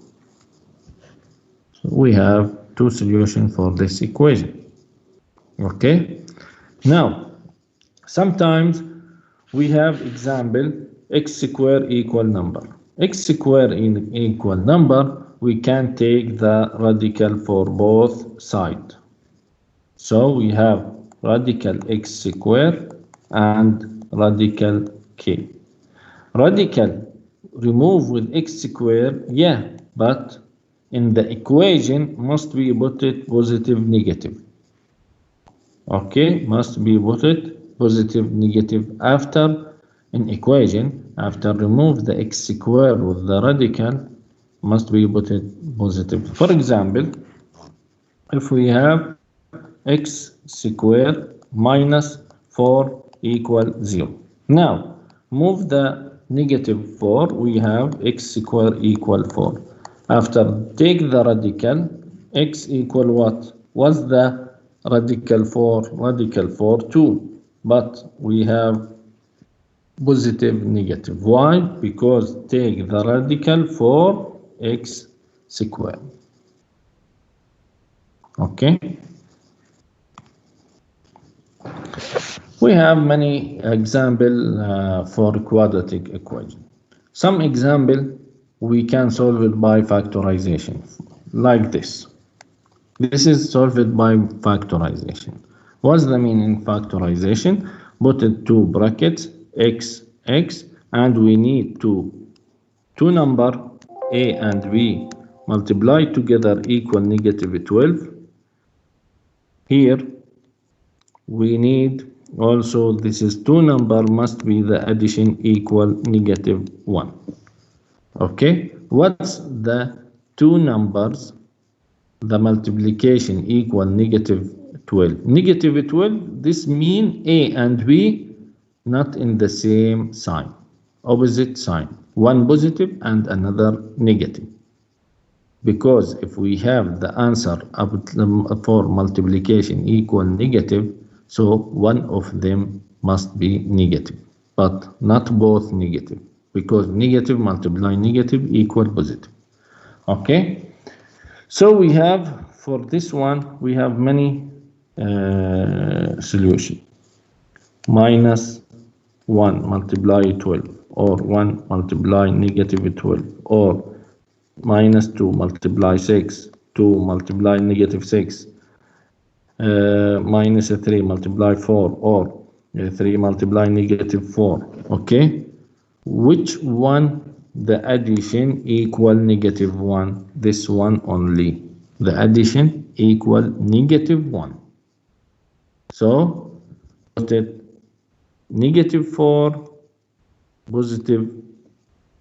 So we have two solutions for this equation. Okay, now sometimes we have example x square equal number. X square in equal number, we can take the radical for both sides. So we have radical x square and radical k. Radical remove with x square, yeah, but in the equation must be put it positive negative. Okay, must be put it positive negative after in equation, after remove the x square with the radical, must be put it positive. For example, if we have x square minus 4 equal 0. Now move the negative 4, we have x square equal 4. After take the radical, x equal what? What's the radical 4? Radical 4, 2. But we have positive negative. Why? Because take the radical for x square. Okay. We have many examples for quadratic equation. Some example we can solve it by factorization, like this. This is solved by factorization. What's the meaning factorization? Put it two brackets, x, and we need two number a and b multiply together equal negative 12. Here we need also, this is two number must be the addition equal negative 1. Okay, what's the two numbers? The multiplication equal negative 12. Negative 12, this mean a and b not in the same sign, opposite sign, one positive and another negative. Because if we have the answer for multiplication equal negative, so one of them must be negative, but not both negative, because negative multiply negative equal positive. Okay, so we have, for this one, we have many solutions. Minus 1 multiply 12, or 1 multiply negative 12, or minus 2 multiply 6, 2 multiply negative 6, minus 3 multiply 4, or 3 multiply negative 4. Okay, which one the addition equal negative 1? This one only. The addition equal negative 1. So put it negative 4, positive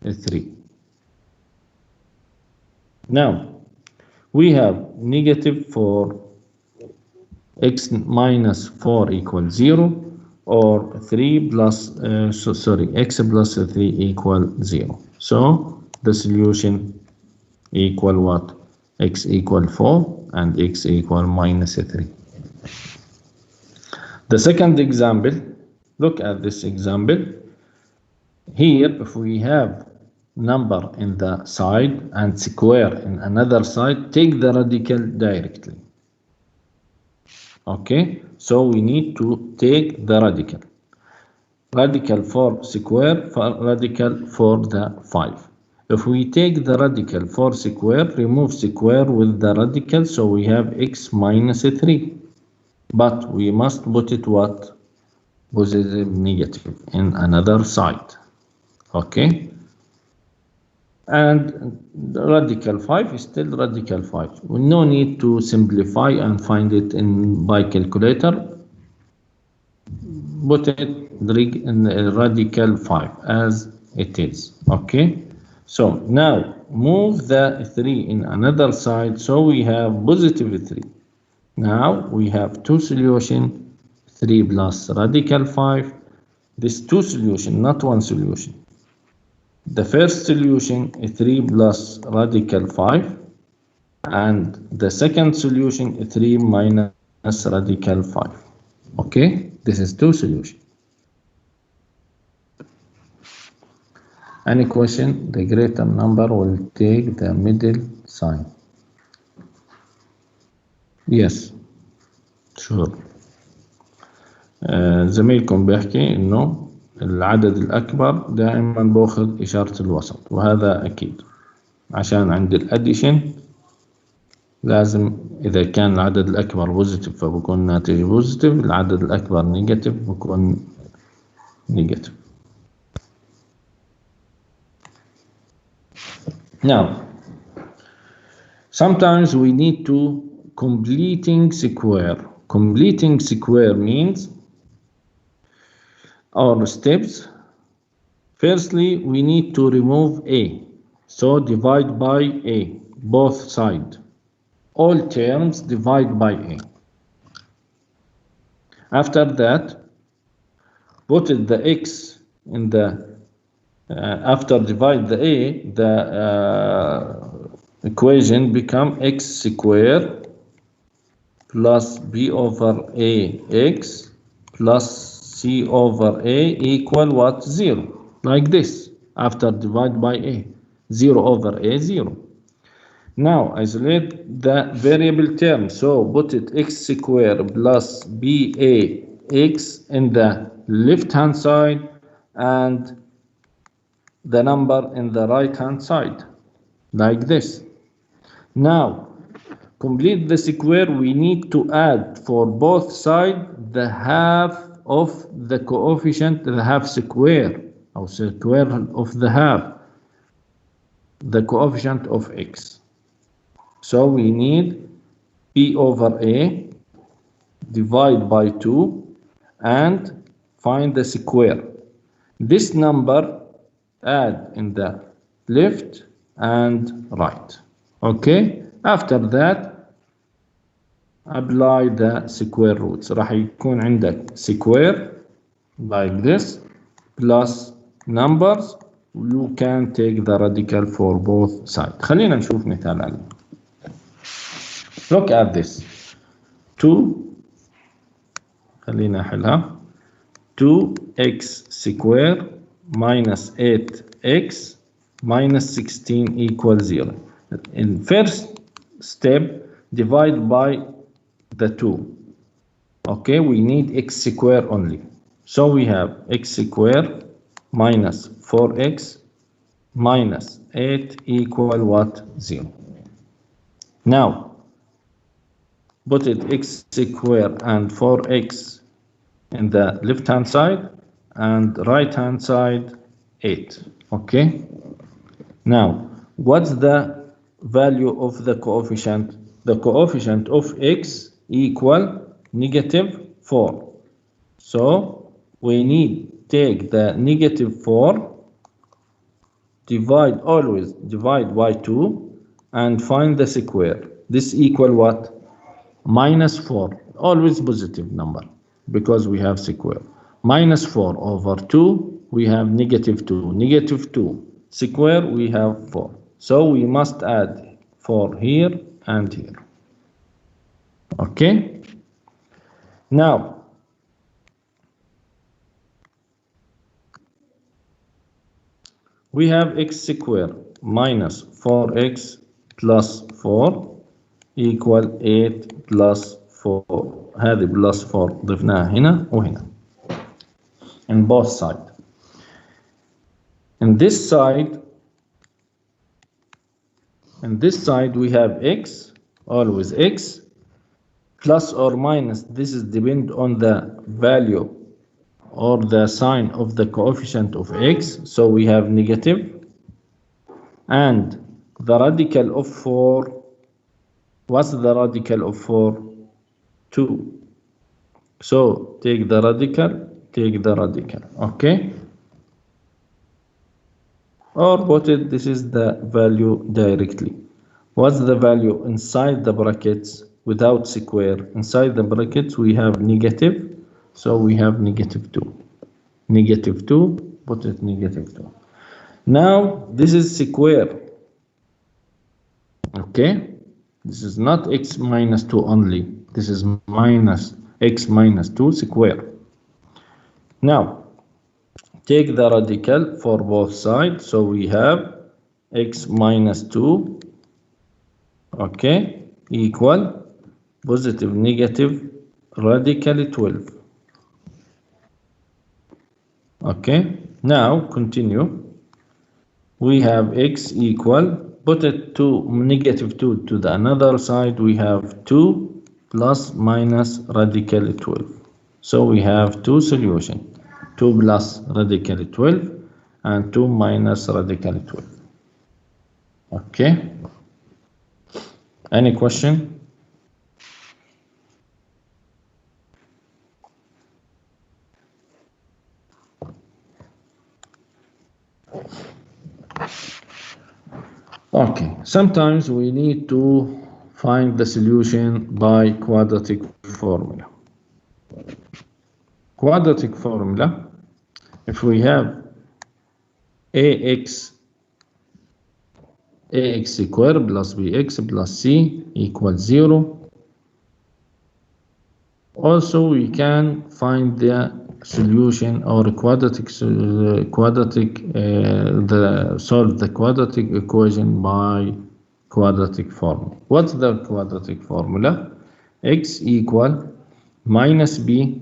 3. Now we have negative 4, x minus 4 equals 0, or 3 plus, x plus 3 equal 0. So the solution equal what? X equal 4 and x equal minus 3. The second example, look at this example. Here, if we have number in the side and square in another side, take the radical directly. Okay, so we need to take the radical. Radical for square, radical for the 5. If we take the radical for square, remove square with the radical, so we have x minus 3. But we must put it what? Positive, negative in another side. Okay, and the radical 5 is still radical 5. We no need to simplify and find it by calculator. Put it in radical 5 as it is. Okay, so now move the 3 in another side, so we have positive 3. Now we have two solutions, 3 plus radical 5. This two solution, not one solution. The first solution is 3 plus radical 5, and the second solution is 3 minus radical 5. Okay, this is two solutions. Any question? The greater number will take the middle sign. Yes, sure. زميلكم بيحكي إنه العدد الأكبر دائما باخذ إشارة الوسط، وهذا أكيد عشان عند الأديشن لازم إذا كان العدد الأكبر بوزيتيف فبكون ناتج بوزيتيف، العدد الأكبر نيجاتيف بكون نيجاتيف. Now, sometimes we need to completing square. Completing square means our steps. Firstly, we need to remove a, so divide by a, both sides. All terms divide by a. After that, put the x in the after divide the a, the equation become x squared plus b over a x plus c over a equal what? 0. Like this. After divide by a, 0 over a, 0. Now isolate the variable term, so put it x squared plus ba x in the left hand side and the number in the right hand side, like this. Now complete the square. We need to add for both sides the half of the coefficient, the half square or square of the half, the coefficient of x. So we need b over a, divide by 2 and find the square. This number add in the left and right. Okay, after that apply the square roots. راح يكون عندك square like this plus numbers. You can take the radical for both sides. خلينا نشوف مثال عليه. Look at this. 2 خلينا أحلها. 2x square minus 8x minus 16 equals 0. In first step, divide by the 2. Okay, we need x square only. So we have x square minus 4x minus 8 equal what? 0. Now, put it x square and 4x in the left hand side and right hand side 8. Okay. Now, what's the value of the coefficient? The coefficient of x equal negative 4. So we need take the negative 4, always divide by 2 and find the square. This equal what? Minus 4. Always positive number because we have square. Minus 4 over 2, we have negative 2. Negative 2 square, we have 4. So we must add 4 here and here. Okay. Now, we have x square minus 4x plus 4 equal 8 plus 4. هذه plus 4 ضفناها هنا وهنا. In both sides. In this side we have x, always x, plus or minus. This is depend on the value or the sign of the coefficient of x. So we have negative. And the radical of 4, what's the radical of 4? 2. So take the radical, okay? Or put it, this is the value directly. What's the value inside the brackets without square? Inside the brackets we have negative, so we have negative 2. Negative 2, put it negative 2. Now this is square. Okay? This is not x minus 2 only. This is minus x minus 2 square. Now, take the radical for both sides. So we have x minus 2, okay, equal positive negative radical 12. Okay, now continue. We have x equal, put it to negative 2 to the another side. We have 2 plus minus radical 12. So we have two solutions. 2 plus radical 12 and 2 minus radical 12. Okay. Any question? Okay. Sometimes we need to find the solution by quadratic formula. Quadratic formula, if we have ax squared plus bx plus c equals 0. Also, we can find the solution or solve the quadratic equation by quadratic formula. What's the quadratic formula? X equal minus b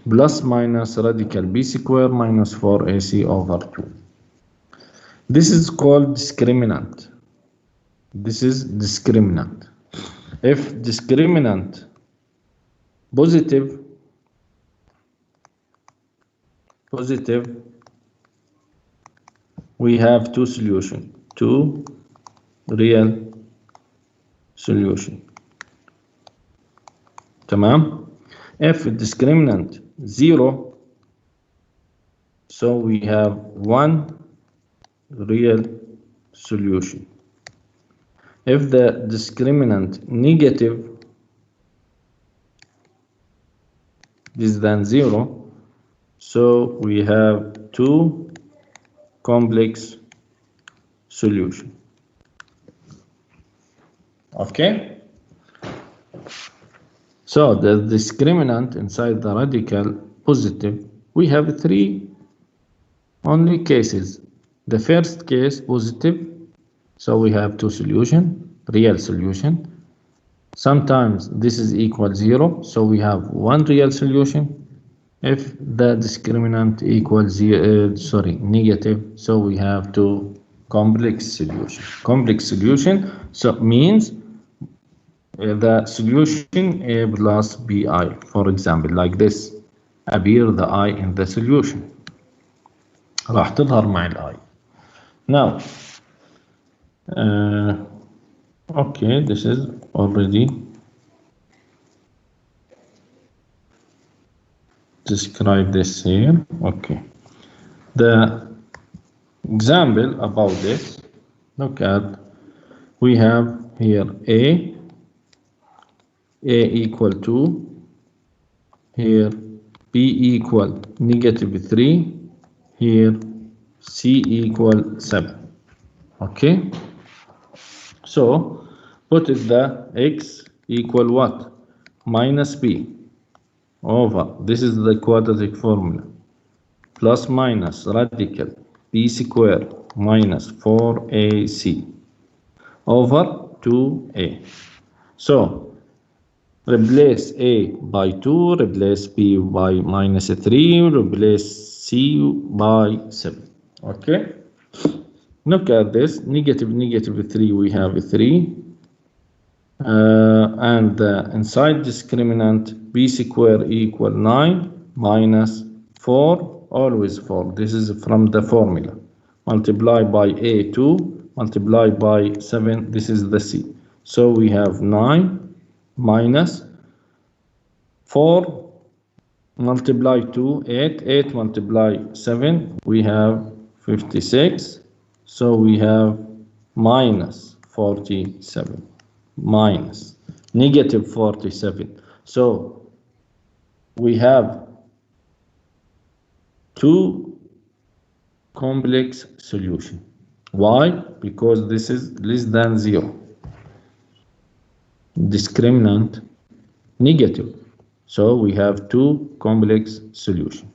plus minus radical b squared minus 4ac over 2. This is called discriminant. This is discriminant. If discriminant positive, we have two solutions, two real solution. تمام. If discriminant 0, so we have one real solution. If the discriminant negative is than 0, so we have two complex solutions. Okay? So the discriminant inside the radical positive, we have three only cases. The first case positive, so we have two solutions, real solution. Sometimes this is equal 0, so we have one real solution. If the discriminant equals negative, so we have two complex solution. Complex solution so means the solution A plus BI, for example, like this. Appear the I in the solution. راح تظهر مع ال I. Now, okay, this is already describe this here. Okay. The example about this, look at, we have here A equal 2, here B equal -3, here C equal 7. Okay, so put it the X equal what? Minus B over, this is the quadratic formula, plus minus radical B square minus 4AC over 2A. So replace A by 2, replace B by -3, replace C by 7. Okay, look at this, -3, we have a 3, and inside discriminant B square equal 9 minus 4, always 4, this is from the formula, multiply by A 2, multiply by 7, this is the C. So we have 9 minus 4 multiply 2, 8, 8 multiply 7, we have 56, so we have minus 47, minus -47. So we have two complex solution. Why? Because this is less than 0. Discriminant negative. So we have two complex solution.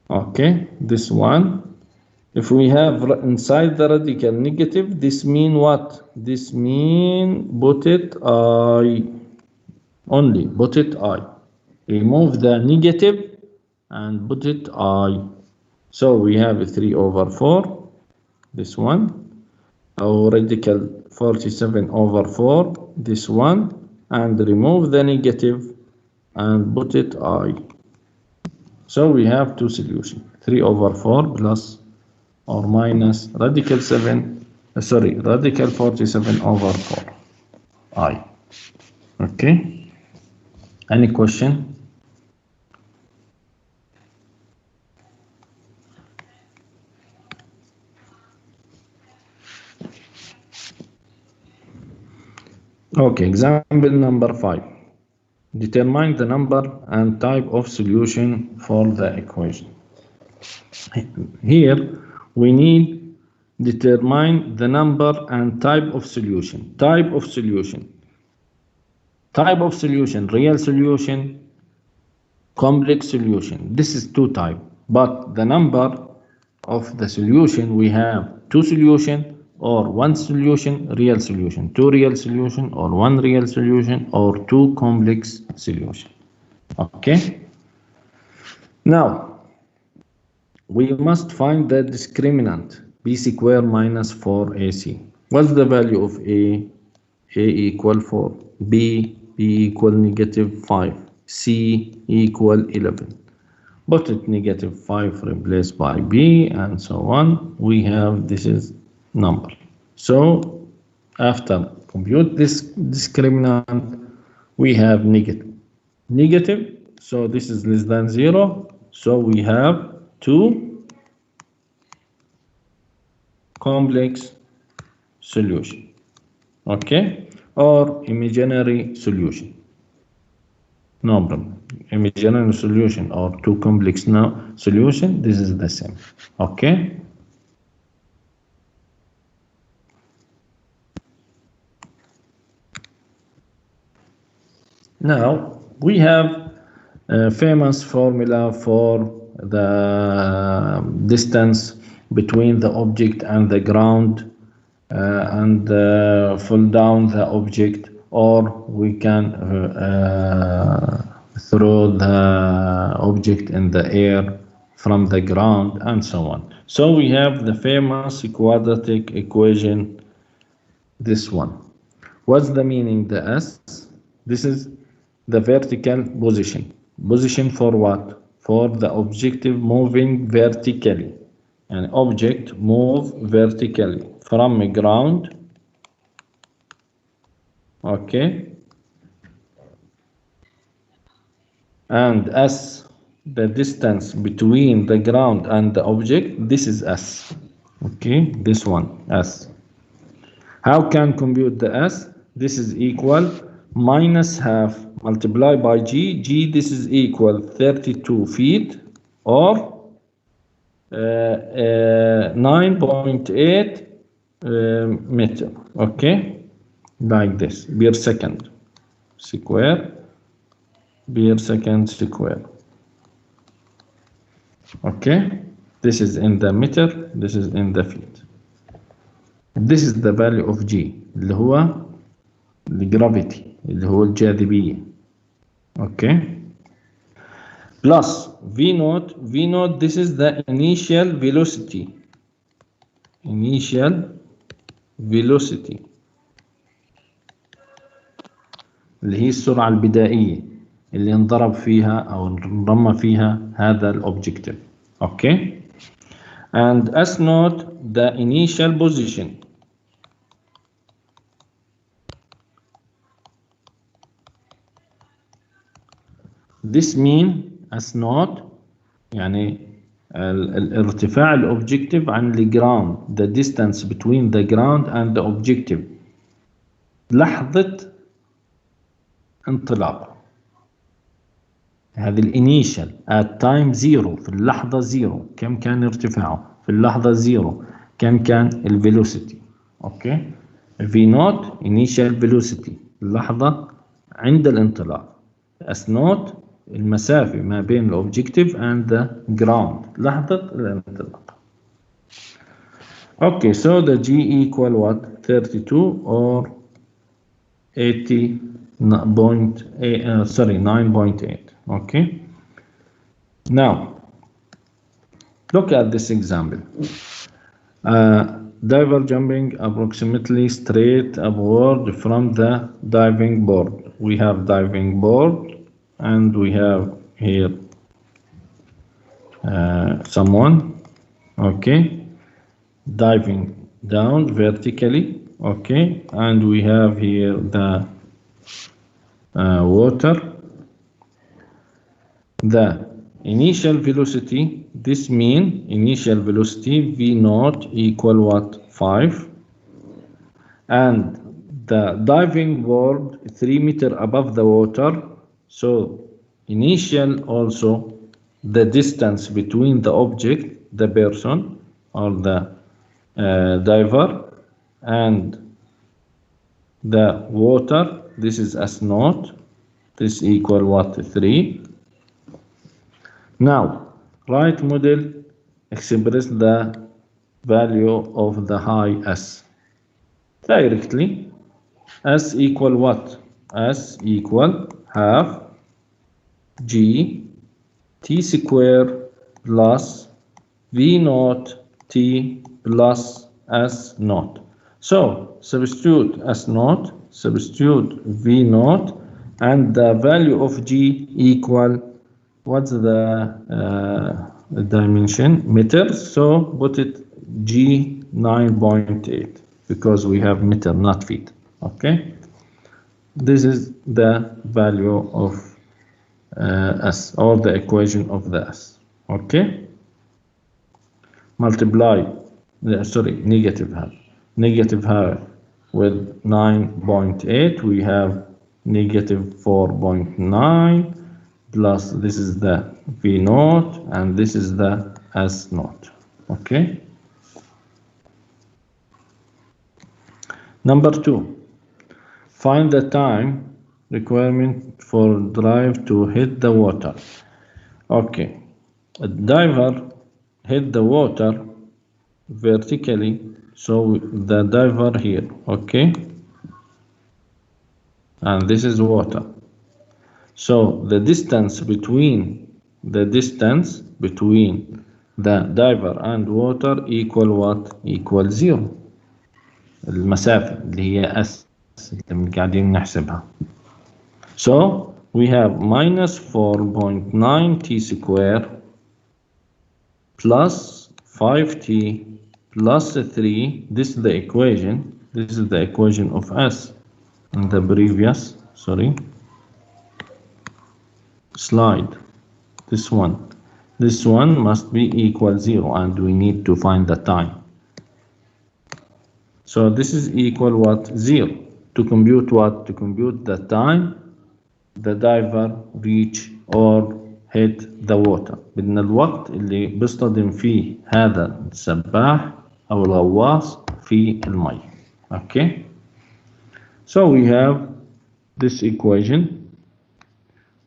Okay, this one. If we have inside the radical negative, this mean what? This mean put it I. Only put it I. Remove the negative and put it I. So we have a 3 over 4. This one. Our radical 47 over 4. This one. And remove the negative and put it I. So we have two solutions. 3 over 4 plus or minus radical 47 over 4 I. Okay, any question? Okay, example number 5. Determine the number and type of solution for the equation. Here we need determine the number and type of solution. Type of solution. Type of solution, real solution, complex solution. This is two type, but the number of the solution, we have two solution or one solution, real solution, two real solution or one real solution or two complex solution. Okay. Now we must find the discriminant b square minus 4ac. What's the value of a? A equal 4, b equal -5, c equal 11. Put it -5 replaced by b and so on. We have this is number. So after compute this discriminant, we have negative. So this is less than 0. So we have two complex solution. Okay, or imaginary solution. No problem. Imaginary solution or two complex solution. This is the same. Okay. Now we have a famous formula for the distance between the object and the ground and fall down the object, or we can throw the object in the air from the ground and so on. So we have the famous quadratic equation, this one. What's the meaning, the S? This is the vertical position. Position for what? For the objective moving vertically. An object move vertically from ground, okay, and S, the distance between the ground and the object, this is S, okay, this one, S. How can compute the S? This is equal minus half multiplied by G. G, this is equal 32 feet or 9.8 meter, okay, like this, per second square, per second square, okay. This is in the meter, this is in the feet. This is the value of G اللي هو الجرافيتي اللي هو الجاذبية، okay. Plus V naught. V naught, this is the initial velocity. Initial velocity اللي هي السرعة البدائية اللي انضرب فيها أو انرمى فيها هذا الأوبجكتيف. Okay. And S naught, the initial position. This mean S naught يعني الارتفاع الأوبجكتيف عن الجراوند, the distance between the ground and the objective لحظة انطلاق. هذه الانيشال at time zero, في اللحظة زيرو كم كان ارتفاعه، في اللحظة زيرو كم كان الفيلوسيتي، اوكي. في نوت initial velocity اللحظة عند الانطلاق. S naught المسافة ما بين الأوبجكتيف and the ground لحظة الانطلاق. Okay, so the G equal what? 32 or 9.8. Okay. Now, look at this example. Diver jumping approximately straight upward from the diving board. We have diving board and we have here someone, okay, diving down vertically, okay, and we have here the water. The initial velocity, this mean initial velocity V naught equal what? 5, and the diving board 3 meters above the water. So initial also the distance between the object, the person or the diver, and the water, this is S naught, this equal what? 3. Now right model express the value of the high S directly. S equal what? S equal half G T square plus V naught T plus S naught. So substitute S naught, substitute V naught, and the value of G equal, what's the dimension? Meters. So put it G 9.8 because we have meter, not feet. Okay. This is the value of S, or the equation of the S. Okay. Multiply, negative half. Negative half with 9.8, we have negative 4.9 plus this is the V naught and this is the S naught. Okay. Number 2, find the time requirement for drive to hit the water. Okay, a diver hit the water vertically, so the diver here, okay, and this is water. So the distance between the diver and water equal what? Equal 0. المسافة اللي هي S اللي قاعدين نحسبها. So we have minus 4.9 t square plus 5t plus 3. This is the equation. This is the equation of S in the previous, slide. This one must be equal 0, and we need to find the time. So this is equal what? 0. To compute what? To compute the time the diver reach or hit the water. بدنا الوقت اللي بيصطدم فيه هذا السباح أو الغواص في المي. Okay. So we have this equation.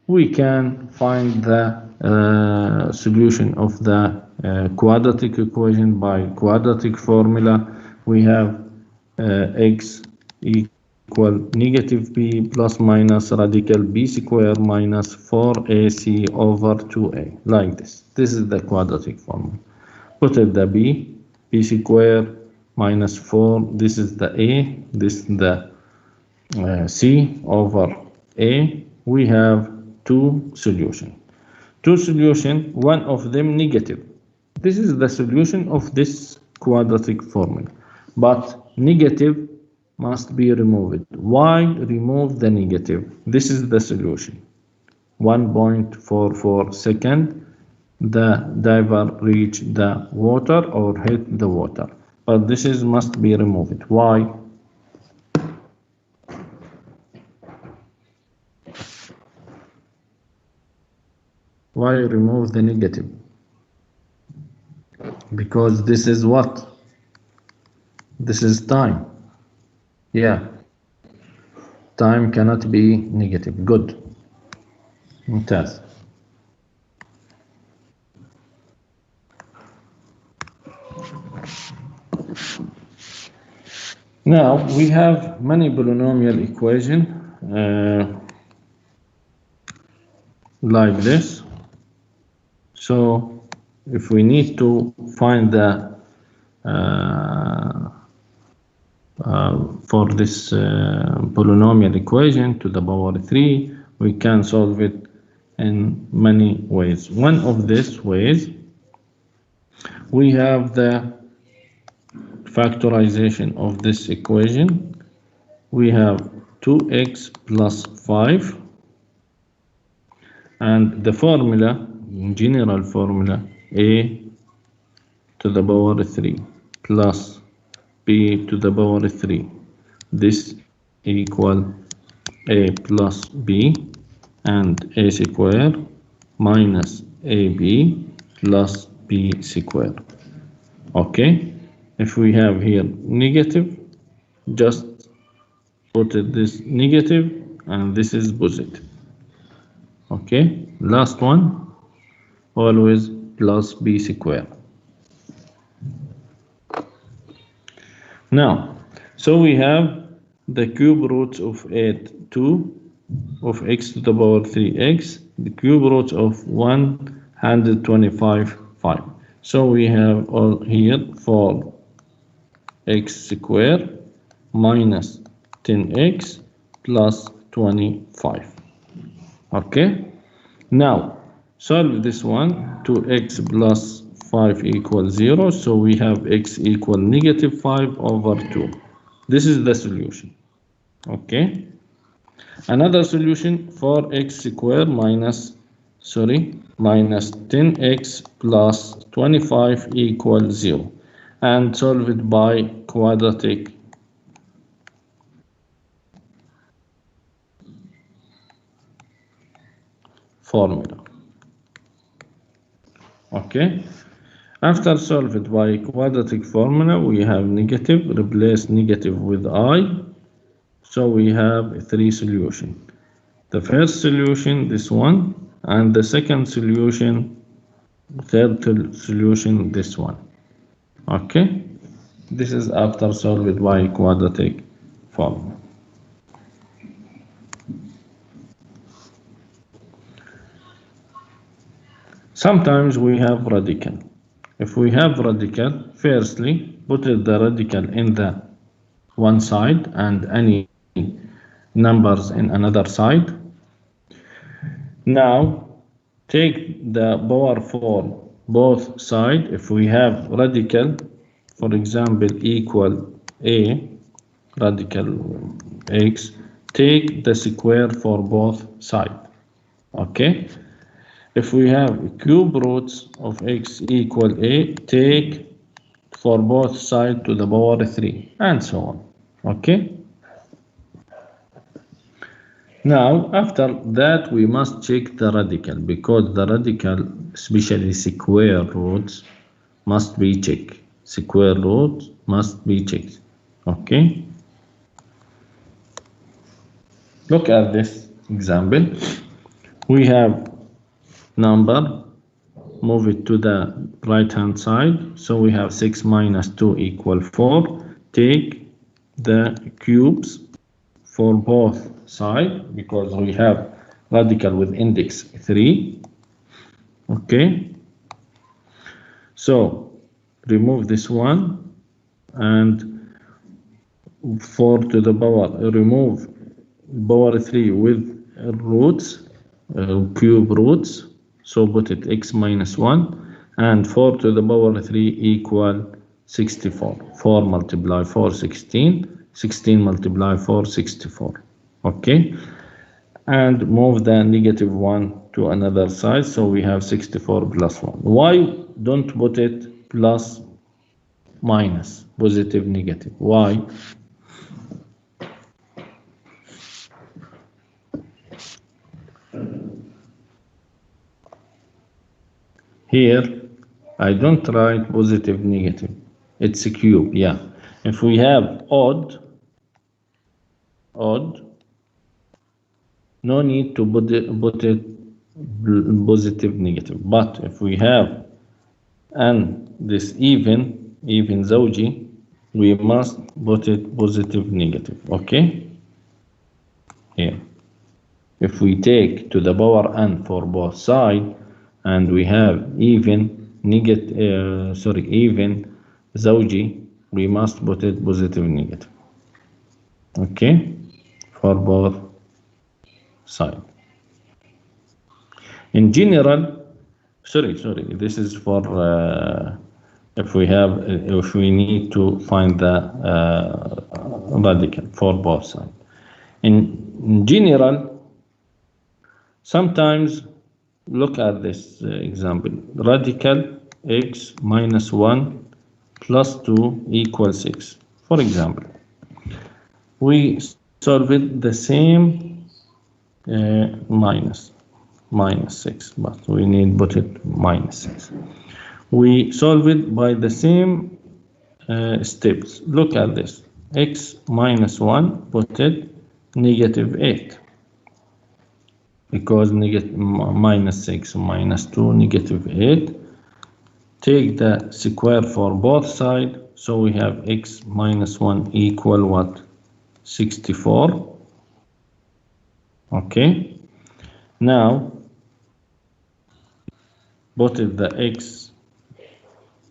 We can find the solution of the quadratic equation by quadratic formula. We have x equal negative b plus minus radical b square minus 4ac over 2a, like this. This is the quadratic formula. Put it the b square minus 4, this is the a, this is the c over a. We have two solutions. One of them negative. This is the solution of this quadratic formula, but negative must be removed. Why remove the negative? This is the solution. 1.44 second the diver reached the water or hit the water, but this is must be removed. Why? Why remove the negative? Because this is what? This is time. Yeah. Time cannot be negative. Good. ممتاز. Now we have many polynomial equation like this. So if we need to find the for this polynomial equation to the power 3, we can solve it in many ways. One of these ways, we have the factorization of this equation. We have 2x plus 5, and the formula, general formula, a to the power 3 plus b to the power 3. This equal a plus b, and a square minus ab plus b square. Okay, if we have here negative, just put this negative and this is positive. Okay, last one always plus b square. Now, so we have the cube roots of 2 of x to the power 3x, the cube roots of 125, 5. So we have all here 4x square minus 10x plus 25. Okay, now solve this one. 2x plus 5 equals 0, so we have x equal negative 5 over 2. This is the solution. Okay, another solution, 4x square minus 10x plus 25 equals 0, and solve it by quadratic formula. Okay, after solve it by quadratic formula, we have negative, replace negative with I, so we have 3 solutions. The first solution, this one, and the second solution, third solution, this one. Okay, this is after solved by quadratic formula. Sometimes we have radical. If we have radical, firstly put the radical in the one side and any numbers in another side. Now take the power for both sides. If we have radical, for example, equal a radical x, take the square for both sides. Okay. If we have cube roots of x equal a, take for both sides to the power 3, and so on. Okay. Now, after that, we must check the radical, because the radical, especially square roots, must be checked. Square roots must be checked. Okay. Look at this example. We have number, move it to the right hand side. So we have 6 minus 2 equal 4. Take the cubes for both sides, because we have radical with index 3. Okay. So remove this one and 4 to the power, remove power 3 with roots, cube roots. So put it x minus 1, and 4 to the power 3 equal 64. 4 multiply 4, 16. 16 multiply 4, 64. Okay. And move the negative 1 to another side. So we have 64 plus 1. Why don't put it plus minus, positive, negative? Why? Here, I don't write positive, negative. It's a cube, yeah. If we have odd, no need to put it positive, negative. But if we have this even زوجي, we must put it positive, negative. Okay. Here, if we take to the power n for both sides, and we have even زوجي, we must put it positive, negative. Okay, for both sides. In general, this is for if we need to find the radical for both sides. In general, sometimes look at this example. Radical x minus 1 plus 2 equals 6. For example, we solve it the same minus 6, but we need put it minus 6. We solve it by the same steps. Look at this. X minus 1, put it negative 8. Because minus 6 minus 2, negative 8. Take the square for both sides. So we have x minus 1 equal what? 64. Okay. Now, put it the x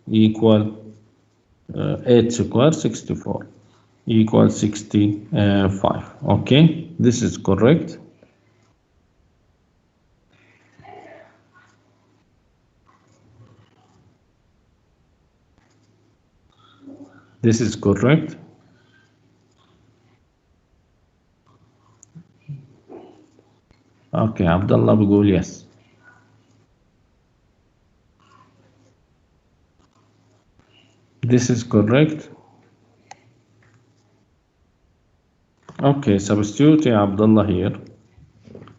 equal 8 square, 64, equal 65. Okay. This is correct. This is correct. Okay, Abdullah بيقول yes. This is correct. Okay, substitute Abdullah here.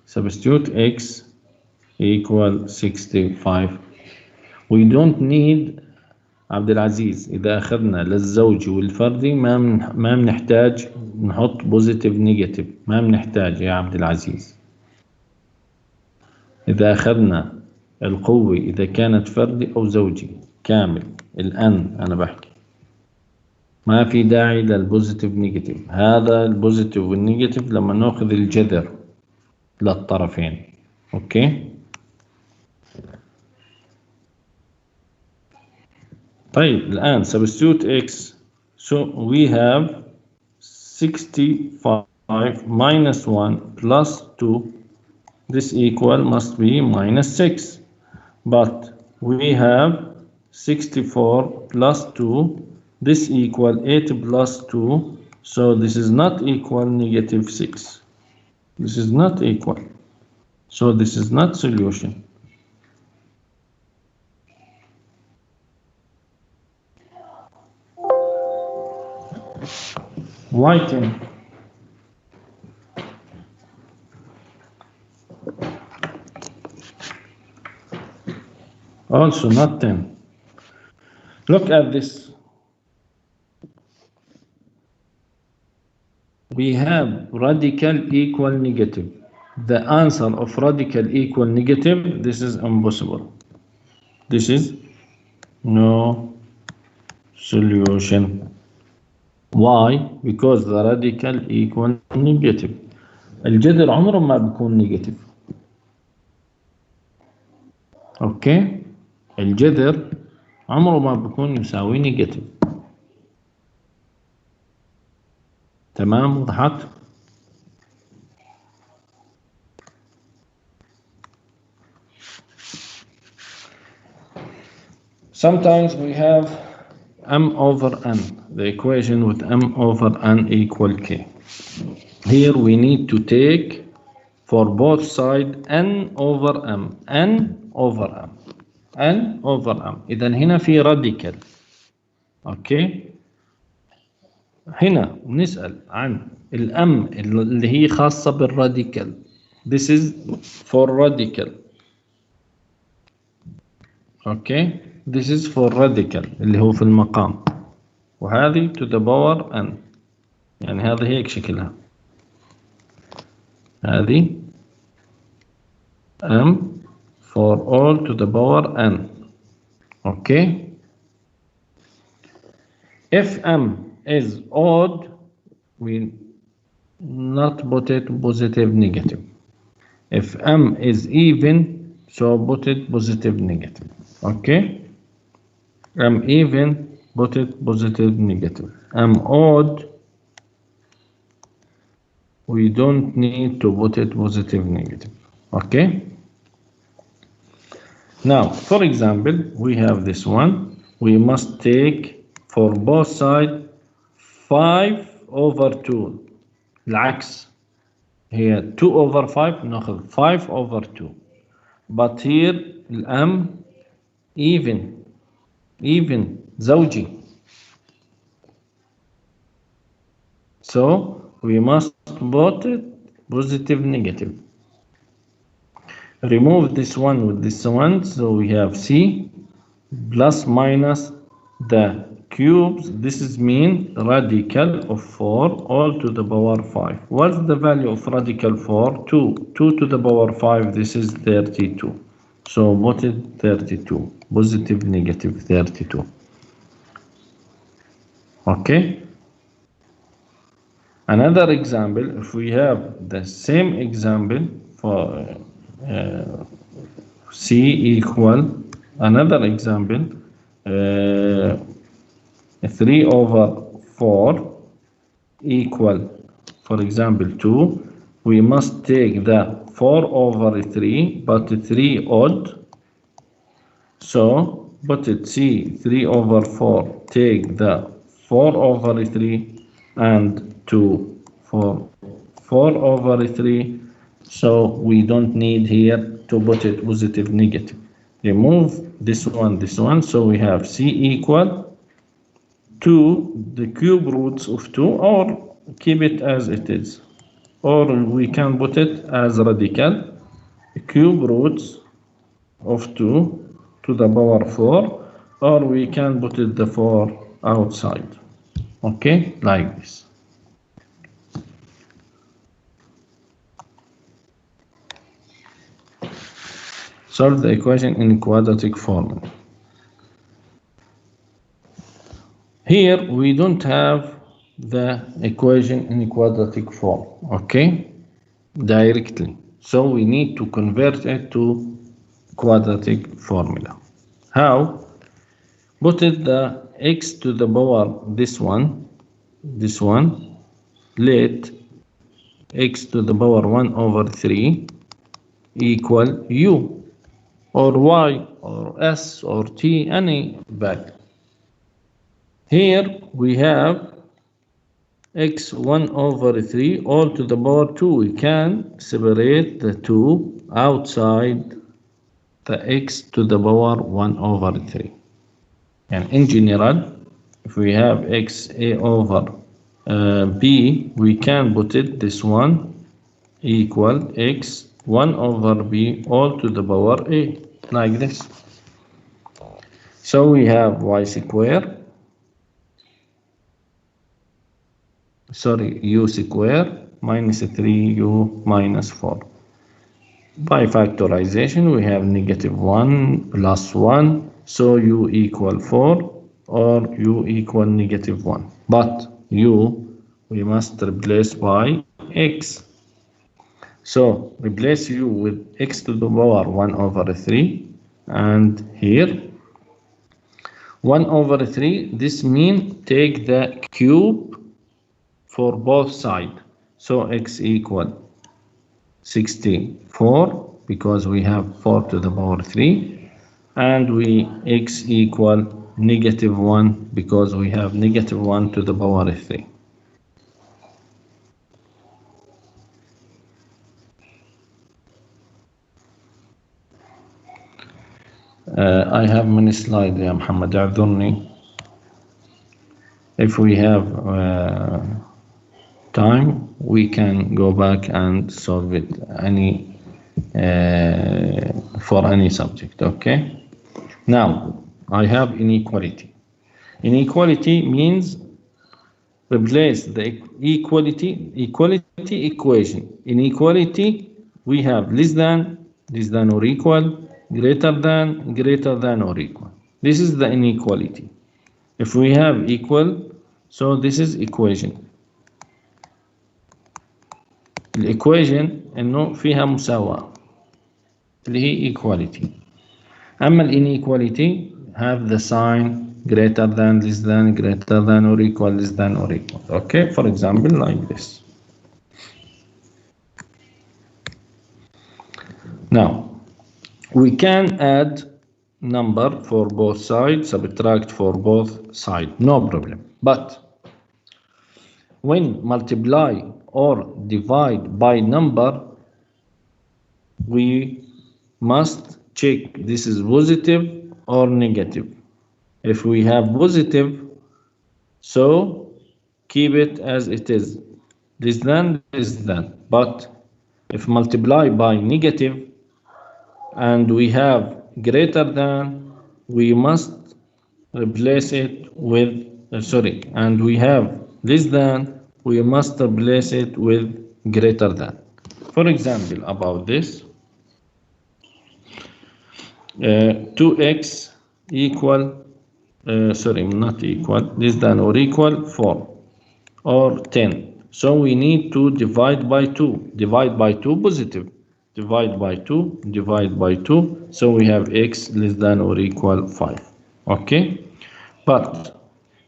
Substitute x equal 65. We don't need عبد العزيز. إذا أخذنا للزوجي والفردي ما بنحتاج نحط بوزيتيف نيجاتيف. ما بنحتاج يا عبد العزيز. إذا أخذنا القوة إذا كانت فردي أو زوجي كامل. الآن أنا بحكي ما في داعي للبوزيتيف نيجاتيف. هذا البوزيتيف والنيجاتيف لما ناخذ الجذر للطرفين. أوكي. طيب الآن substitute x. So we have 65 minus 1 plus 2. This equal must be minus 6. But we have 64 plus 2. This equal 8 plus 2. So this is not equal negative 6. This is not equal. So this is not solution. Why 10? Also not 10. Look at this. We have radical equal negative. The answer of radical equal negative, this is impossible. This is no solution. Why? Because the radical equal negative. الجذر عمره ما بيكون نيجاتيف. اوكي. الجذر عمره ما بيكون يساوي نيجاتيف. تمام وضحت؟ Sometimes we have m over n, the equation with m over n equal k. Here we need to take for both sides n over m, n over m, n over m. إذا هنا في radical. اوكي. هنا بنسأل عن الام اللي هي خاصة بالراديكال. This is for radical. اوكي. This is for radical اللي هو في المقام. وهذه to the power n. يعني هذه هيك شكلها. هذه m for all to the power n. اوكي. If m is odd, we not put it positive negative. If m is even, so put it positive negative. Okay. M even, put it positive negative. M odd, we don't need to put it positive negative. Okay. Now, for example, we have this one. We must take for both sides 5 over 2. العكس. هي 2 over 5 ناخذ 5 over 2. But here الام even زوجي. So we must put it positive negative. Remove this one with this one, so we have c plus minus the cubes. This is mean radical of 4 all to the power 5. What's the value of radical 4? 2. 2 to the power 5, this is 32. So put it 32. Positive, negative, 32. Okay. Another example, if we have the same example for c equal, another example, 3 over 4 equal, for example, 2. We must take the 4 over 3, but 3 odd. So put it c 3 over 4, take the 4 over 3 and 2 for 4 over 3. So we don't need here to put it positive negative. Remove this one, so we have c equal 2 the cube roots of 2, or keep it as it is, or we can put it as radical cube roots of 2 to the power 4, or we can put it the 4 outside. Okay, like this. Solve the equation in quadratic formula. Here we don't have the equation in quadratic form, okay, directly. So we need to convert it to quadratic formula. How? Put it the x to the power this one, let x to the power 1 over 3 equal u or y or s or t, any value. Here we have x 1 over 3 all to the power 2. We can separate the 2 outside the x to the power 1 over 3. And in general, if we have x a over b, we can put it this one equal x 1 over b all to the power a, like this. So we have u square minus 3u minus 4. By factorization, we have -1 plus 1, so u equal 4 or u equal -1. But u we must replace by x. So replace u with x to the power 1 over 3, and here 1 over 3, this means take the cube for both sides. So x equal 64 because we have 4 to the power 3, and we x equal -1 because we have -1 to the power 3. I have many slides, يا محمد اعذرني. If we have time, we can go back and solve it for any subject, okay? Now, I have inequality. Inequality means replace the equality equation. Inequality, we have less than or equal, greater than or equal. This is the inequality. If we have equal, so this is equation. الإيكويشن إنه فيها مساواة اللي هي equality. أما inequality have the sign greater than, less than, greater than or equal, less than or equal. Okay, for example, like this. Now, we can add number for both sides, subtract for both sides, no problem. But when multiply or divide by number, we must check this is positive or negative. If we have positive, so keep it as it is, less than. But if multiply by negative and we have greater than, we must replace it with and we have less than, we must replace it with greater than. For example, about this, 2x equal, not equal, less than or equal 4 or 10. So we need to divide by 2. Divide by 2 positive. Divide by 2. So we have x less than or equal 5. Okay? But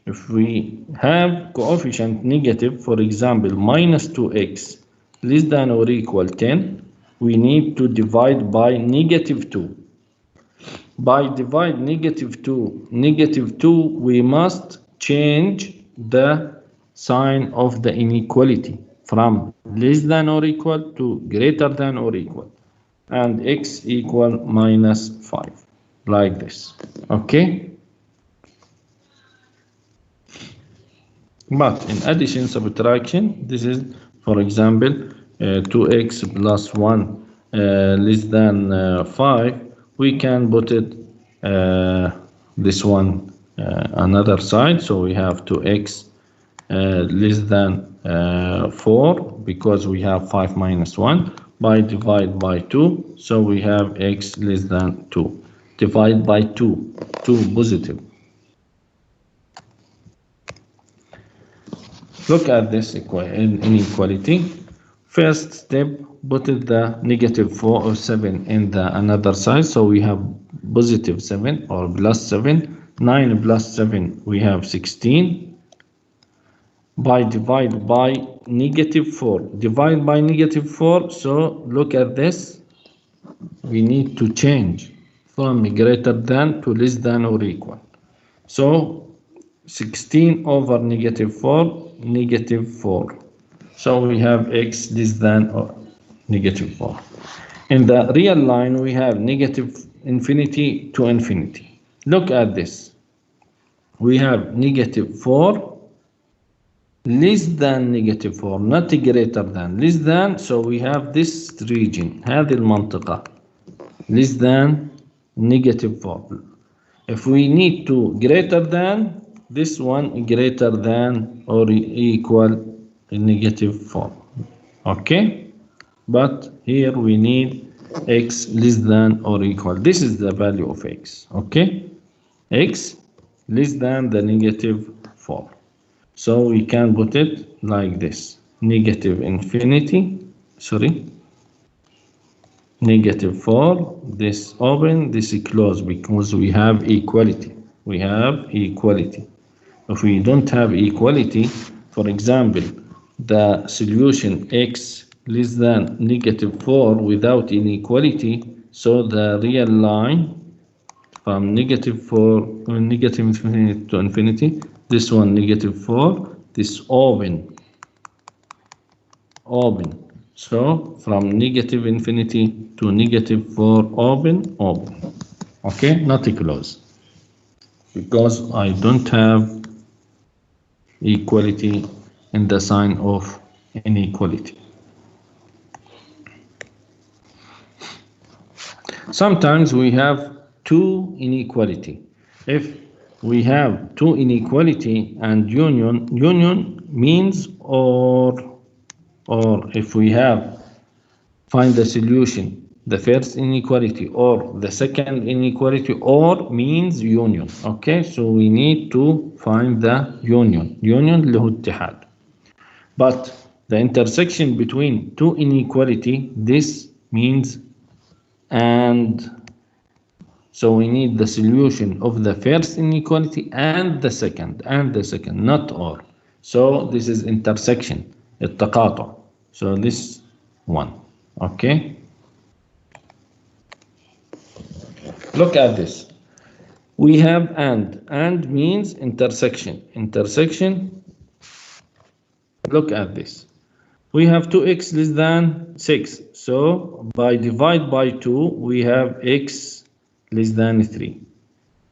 if we have coefficient negative, for example, minus 2x less than or equal 10, we need to divide by -2. By divide -2, we must change the sign of the inequality from less than or equal to greater than or equal, and x equal -5, like this. Okay? But in addition, subtraction, this is, for example, 2x plus 1 less than 5, we can put it this one another side. So we have 2x less than 4 because we have 5 minus 1. by divide by 2, so we have x less than 2. Divide by 2, 2 positive. Look at this inequality. First step, put the negative 4 or 7 in the another side, so we have positive 7 or plus 7. 9 plus 7, we have 16. By divide by negative 4. Divide by negative 4, so look at this. We need to change from greater than to less than or equal. So 16 over negative 4, negative 4. So we have x less than or negative 4. In the real line, we have negative infinity to infinity. Look at this. We have negative 4 less than negative 4, not greater than, less than, so we have this region, هذه المنطقة, less than negative 4. If we need to greater than, this one greater than or equal negative 4. Okay? But here we need x less than or equal. This is the value of x. Okay? X less than the negative 4. So we can put it like this. Negative infinity, negative 4, this open, this close, because we have equality. We have equality. If we don't have equality, for example, the solution x less than negative 4 without inequality, so the real line from negative 4, negative infinity to infinity, this one negative 4, this open. So from negative infinity to negative 4, open. Okay, not close. Because I don't have equality in the sign of inequality. Sometimes we have two inequality. If we have two inequality and union means or if we have find the solution, the first inequality or the second inequality, or means union. Okay, so we need to find the union اللي هو اتحاد. But the intersection between two inequality, this means and. So we need the solution of the first inequality and the second, not or. So this is intersection, التقاطع. So this one, okay? Look at this. We have and means intersection. Look at this. We have 2x less than 6. So by divide by 2, we have x less than 3.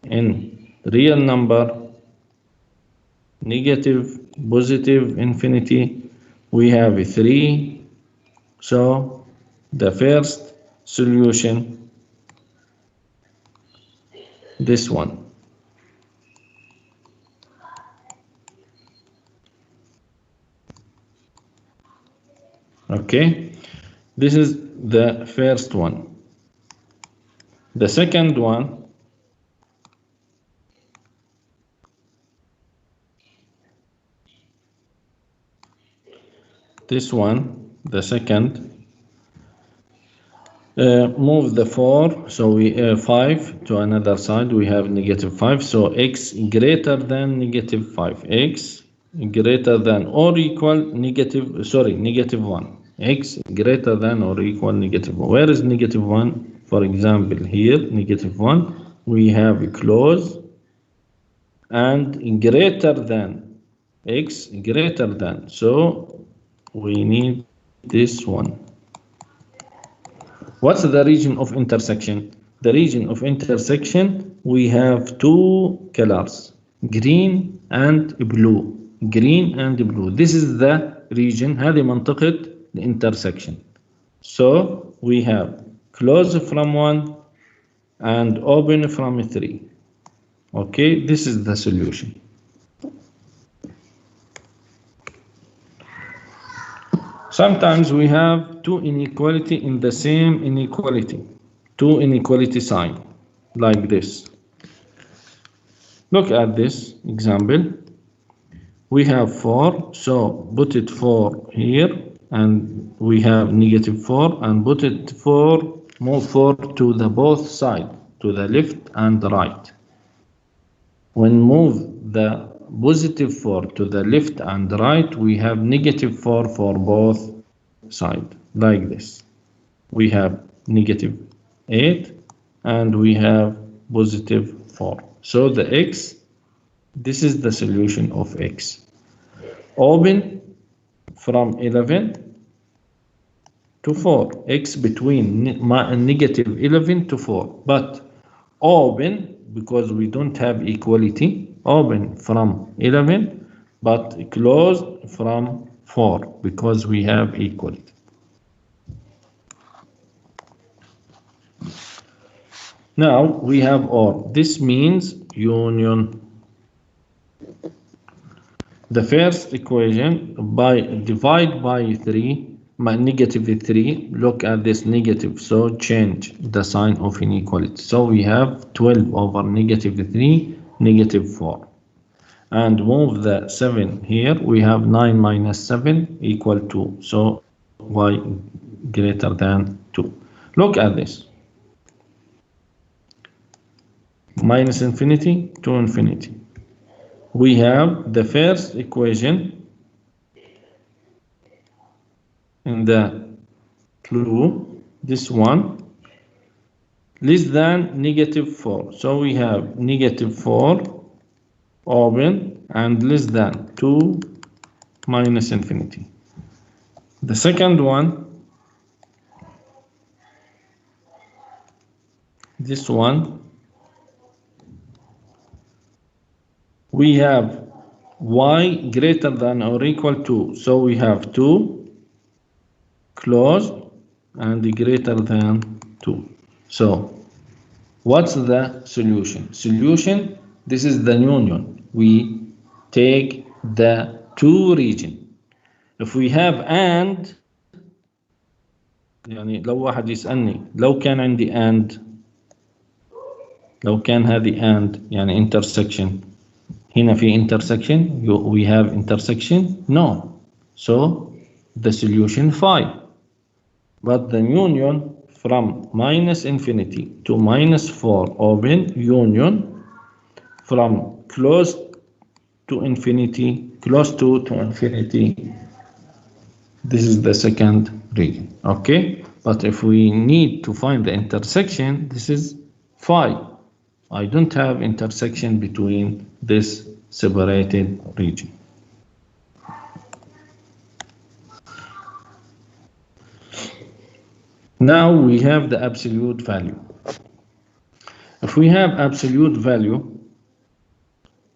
In real number, negative, positive, infinity, we have 3. So the first solution, this one. Okay, this is the first one. The second one, this one, the second, move the 4, so we 5 to another side, we have negative 5, so x greater than negative 5, x greater than or equal negative 1, x greater than or equal negative 1. Where is negative 1? For example, here, negative 1, we have a close and greater than, x greater than, so we need this one. What's the region of intersection? The region of intersection, we have two colors, green and blue. This is the region, هذه منطقة the intersection. So we have close from 1 and open from 3. Okay, this is the solution. Sometimes we have two inequality in the same inequality, two inequality sign, like this. Look at this example. We have 4, so put it 4 here, and we have negative 4, and put it 4, move 4 to the both side, to the left and right. When move the positive 4 to the left and right, we have negative 4 for both sides, like this. We have negative 8 and we have positive 4. So the x, this is the solution of x. Open from 11 to 4, x between negative 11 to 4, but open because we don't have equality, open from 11 but closed from 4 because we have equality. Now we have OR. This means union. The first equation divide by 3, negative 3. Look at this negative, so change the sign of inequality. So we have 12 over negative 3, negative 4. And move the 7 here. We have 9 minus 7 equal 2. So y greater than 2. Look at this. Minus infinity to infinity. We have the first equation in the blue, this one, less than negative 4. So we have negative 4 open and less than 2 minus infinity. The second one, this one, we have y greater than or equal to, so we have 2 closed and greater than 2. So what's the solution? Solution, this is the union. We take the two region. If we have and, يعني لو واحد يسألني لو كان عندي and، لو كان هذه and يعني intersection، هنا في intersection, we have intersection? No. So the solution 5. But the union from minus infinity to minus 4 open, union from close to infinity, close to infinity, this is the second region. Okay, but if we need to find the intersection, this is 5. I don't have intersection between this separated region. Now we have the absolute value. If we have absolute value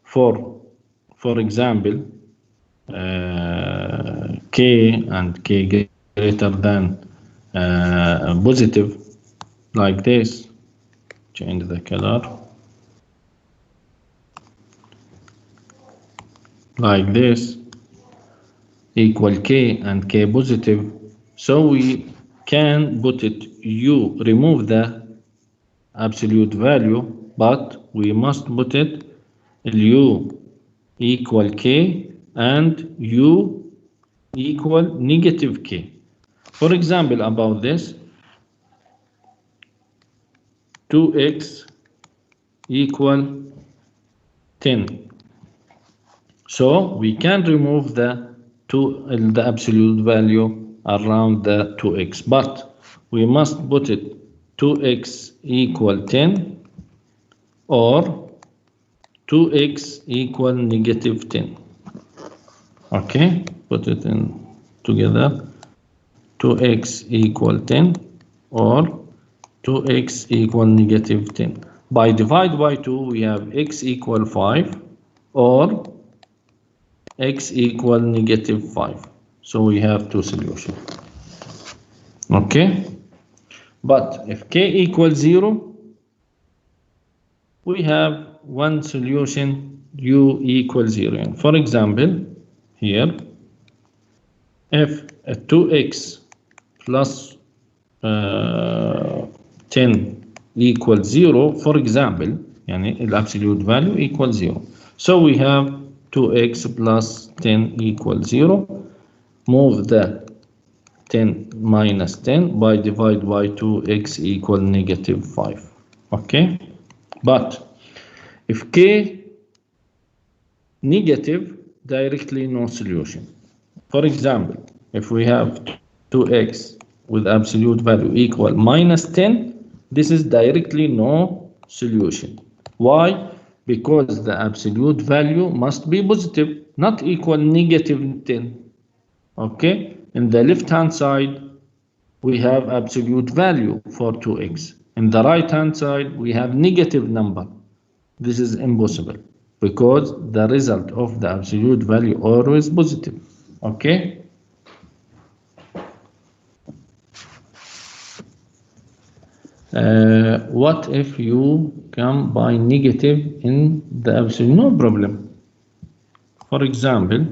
for example, k and k greater than positive, like this, change the color, like this, equal k and k positive, so we can put it u, remove the absolute value, but we must put it u equal k and u equal negative k. For example, about this, 2x equal 10. So we can remove the absolute value around the 2x, but we must put it 2x equal 10 or 2x equal negative 10. Okay, put it in together, 2x equal 10 or 2x equal negative 10. By divide by 2, we have x equal 5 or x equal negative 5. So we have two solutions. Okay, but if k equals 0, we have one solution, u equals 0. For example, here, if 2x plus 10 equals 0, for example, يعني the absolute value equals 0. So we have 2x plus 10 equals 0. Move the 10 minus 10 by divide by 2x equal negative 5. Okay? But if k negative, directly no solution. For example, if we have 2x with absolute value equal minus 10, this is directly no solution. Why? Because the absolute value must be positive, not equal negative 10. Okay? In the left hand side, we have absolute value for 2x. In the right hand side, we have negative number. This is impossible because the result of the absolute value always positive. Okay? What if you come by negative in the absolute? No problem. For example,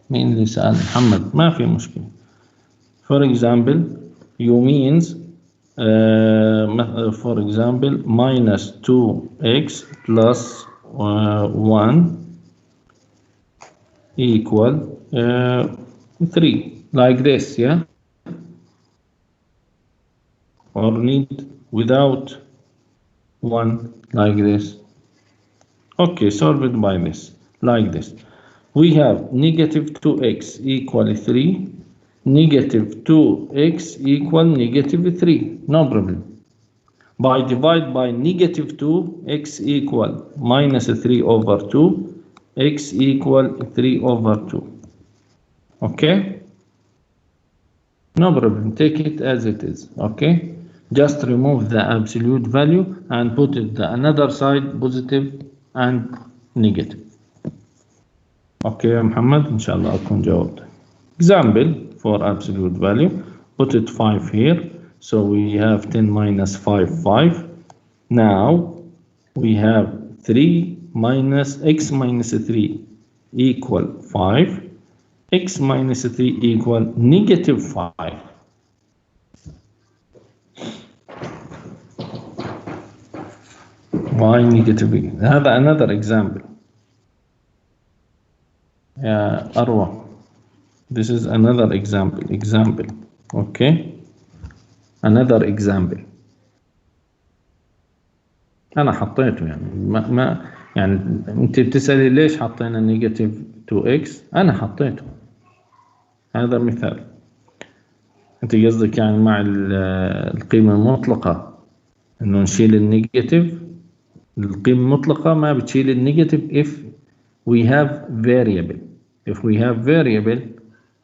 مين اللي سأل محمد؟ ما في مشكلة. For example, you means for example minus 2x plus 1 equal 3, like this, yeah? Or need without 1, like this. Okay, solve it by this, like this. We have negative 2x equal 3, negative 2x equal negative 3, no problem. By divide by negative 2, x equal minus 3 over 2, x equal 3 over 2. Okay? No problem, take it as it is. Okay? Just remove the absolute value and put it the another side positive and negative. Okay يا محمد إن شاء الله أكون جاوبت. Example for absolute value, put it 5 here. So we have 10 minus 5, 5. Now we have 3 minus x minus 3 equal 5. X minus 3 equal negative 5. Why negative? هذا another example. أروى. This is another example. Okay? Another example. أنا حطيته يعني ما يعني أنت بتسألي ليش حطينا negative 2x؟ أنا حطيته. هذا مثال. أنت قصدك يعني مع القيمة المطلقة إنه نشيل النيجاتيف. القيمة المطلقة ما بتشيل النيجاتيف if we have variable. If we have variable,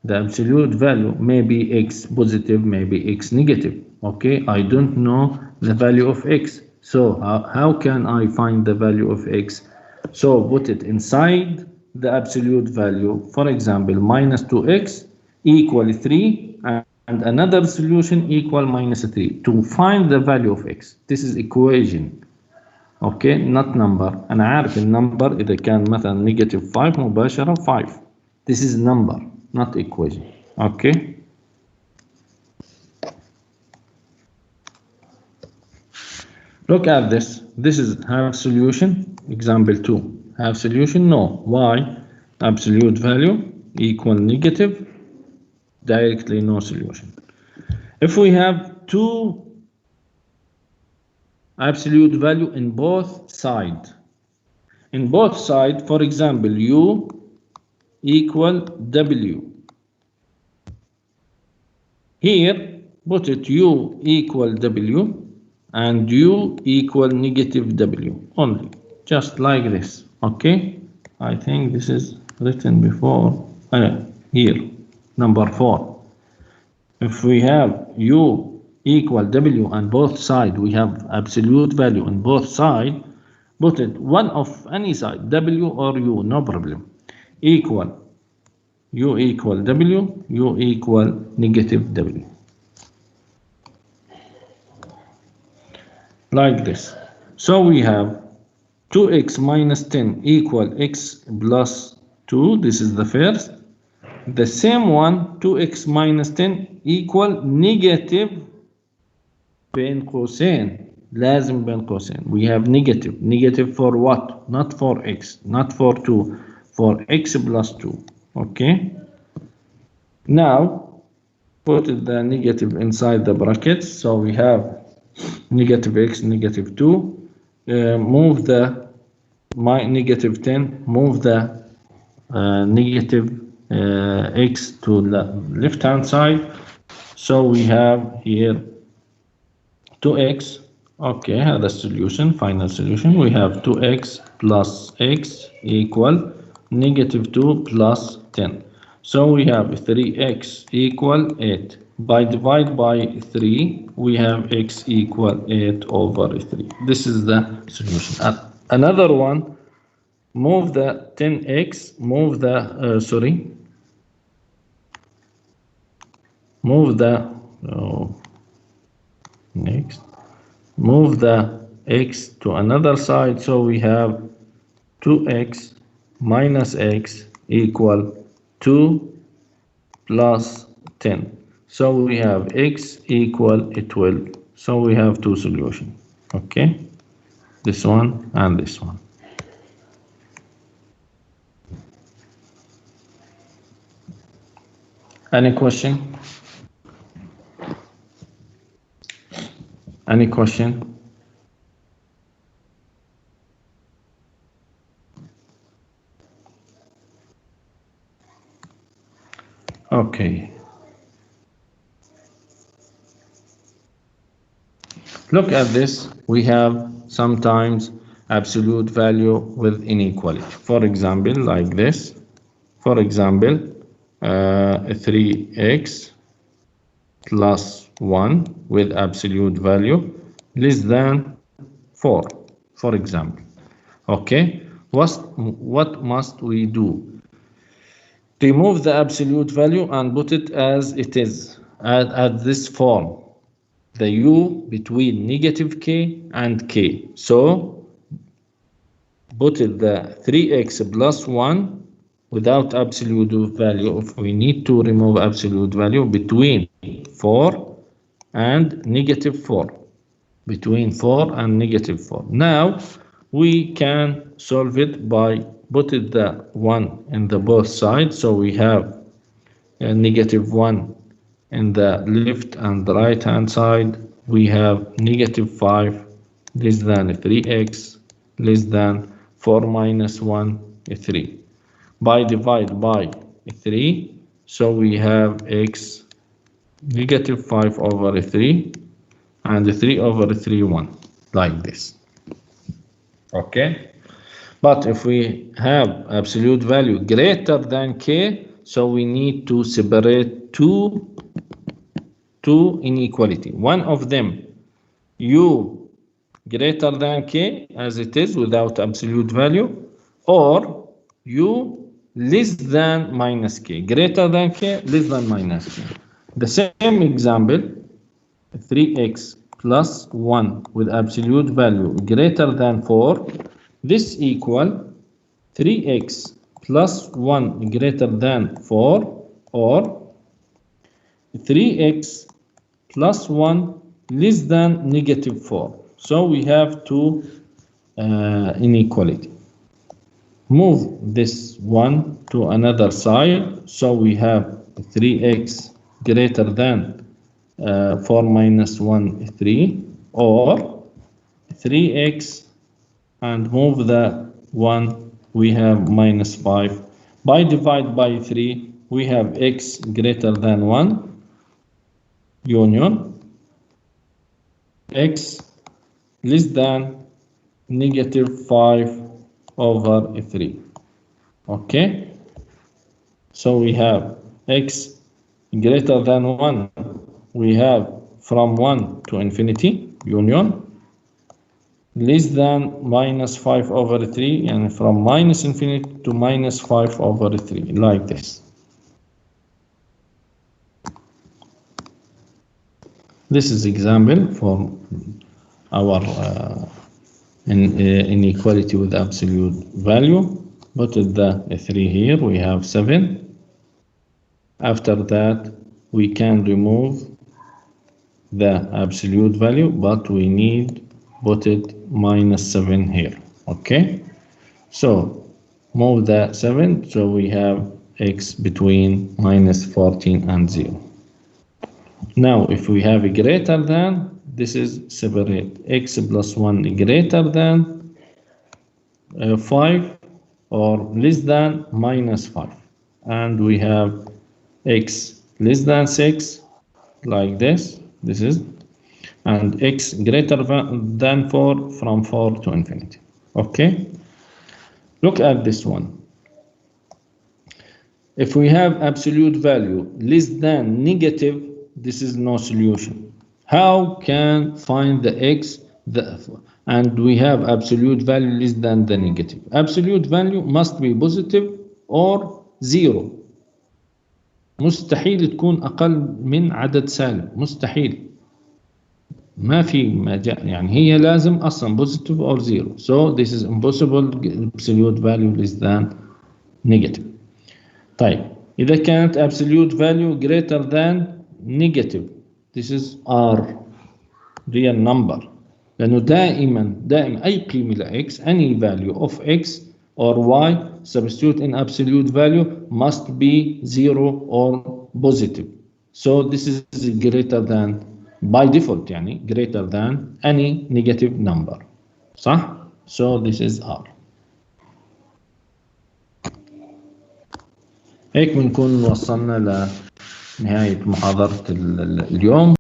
the absolute value may be x positive, may be x negative. Okay, I don't know the value of x. So how can I find the value of x? So put it inside the absolute value. For example, minus 2x equal 3 and another solution equal minus 3 to find the value of x. This is equation. Okay, not number. أنا عارف النمبر إذا كان مثلا negative 5 مباشرة 5. This is number, not equation. Okay. Look at this. This is have solution. Example 2. Have solution? No. Why? Absolute value equal negative. Directly no solution. If we have two absolute value in both sides. In both sides, for example, u equal w. Here, put it u equal w and u equal negative w only, just like this. Okay, I think this is written before. Here, number 4. If we have u equal w on both sides, we have absolute value on both sides, put it one of any side, w or u, no problem, equal u equal w, u equal negative w. Like this. So we have 2x minus 10 equal x plus 2, this is the first, the same one 2x minus 10 equal negative بين قوسين لازم بين قوسين. We have negative for what? Not for x, not for 2, for x plus 2. Okay, now put the negative inside the brackets, so we have negative x, negative 2. Move the negative 10, move the negative x to the left hand side, so we have here 2x. Okay, the solution, final solution, we have 2x plus x equal negative 2 plus 10. So we have 3x equal 8. By divide by 3, we have x equal 8 over 3. This is the solution. Another one, move the 10x, move the, move the, next, move the x to another side, so we have 2x minus x equal 2 plus 10. So we have x equal 12. So we have two solutions. Okay, this one and this one. Any question? Any question? Okay. Look at this. We have sometimes absolute value with inequality. For example, like this. For example, 3x plus 1 with absolute value less than 4, for example. Okay, what must we do? Remove the absolute value and put it as it is, at this form, the u between negative k and k. So put it the 3x plus 1 without absolute value. If we need to remove absolute value, between 4 and negative 4. Between 4 and negative 4. Now we can solve it by putting the 1 in the both sides. So we have a negative 1 in the left and the right hand side. We have negative 5 less than 3x less than 4 minus 1, 3. By divide by 3, so we have x negative 5 over 3 and 3 over 3, 1, like this. Okay, but if we have absolute value greater than k, so we need to separate two inequality. One of them u greater than k as it is without absolute value, or u less than minus k, greater than k, less than minus k. The same example, 3x plus 1 with absolute value greater than 4, this equal 3x plus 1 greater than 4, or 3x plus 1 less than negative 4. So we have two inequality. Move this one to another side, so we have 3x greater than 4 minus 1, 3, or 3x, and move the 1, we have minus 5. By divide by 3, we have x greater than 1, union, x less than negative 5 over 3. Okay, so we have x greater than 1, we have from 1 to infinity, union, less than minus 5 over 3, and from minus infinity to minus 5 over 3, like this. This is example for our inequality with absolute value. Put the 3 here, we have 7. After that, we can remove the absolute value, but we need put it -7 here. Okay, so move the 7, so we have x between -14 and 0. Now if we have a greater than, this is separate, x plus 1 greater than 5 or less than -5, and we have x less than 6 like this is, and x greater than 4 from 4 to infinity. Okay, look at this one. If we have absolute value less than negative, this is no solution. How can find the x and we have absolute value less than the negative? Absolute value must be positive or 0. مستحيل تكون أقل من عدد سالب، مستحيل. ما في مجال، يعني هي لازم أصلا positive or 0. So this is impossible. Absolute value less than negative. طيب إذا كانت absolute value greater than negative, this is R, real number. لأنه دائما أي قيمة ل x, any value of x or y substitute in absolute value must be 0 or positive. So this is greater than, by default يعني greater than any negative number. صح? So this is R. هيك بنكون وصلنا لنهاية محاضرة اليوم.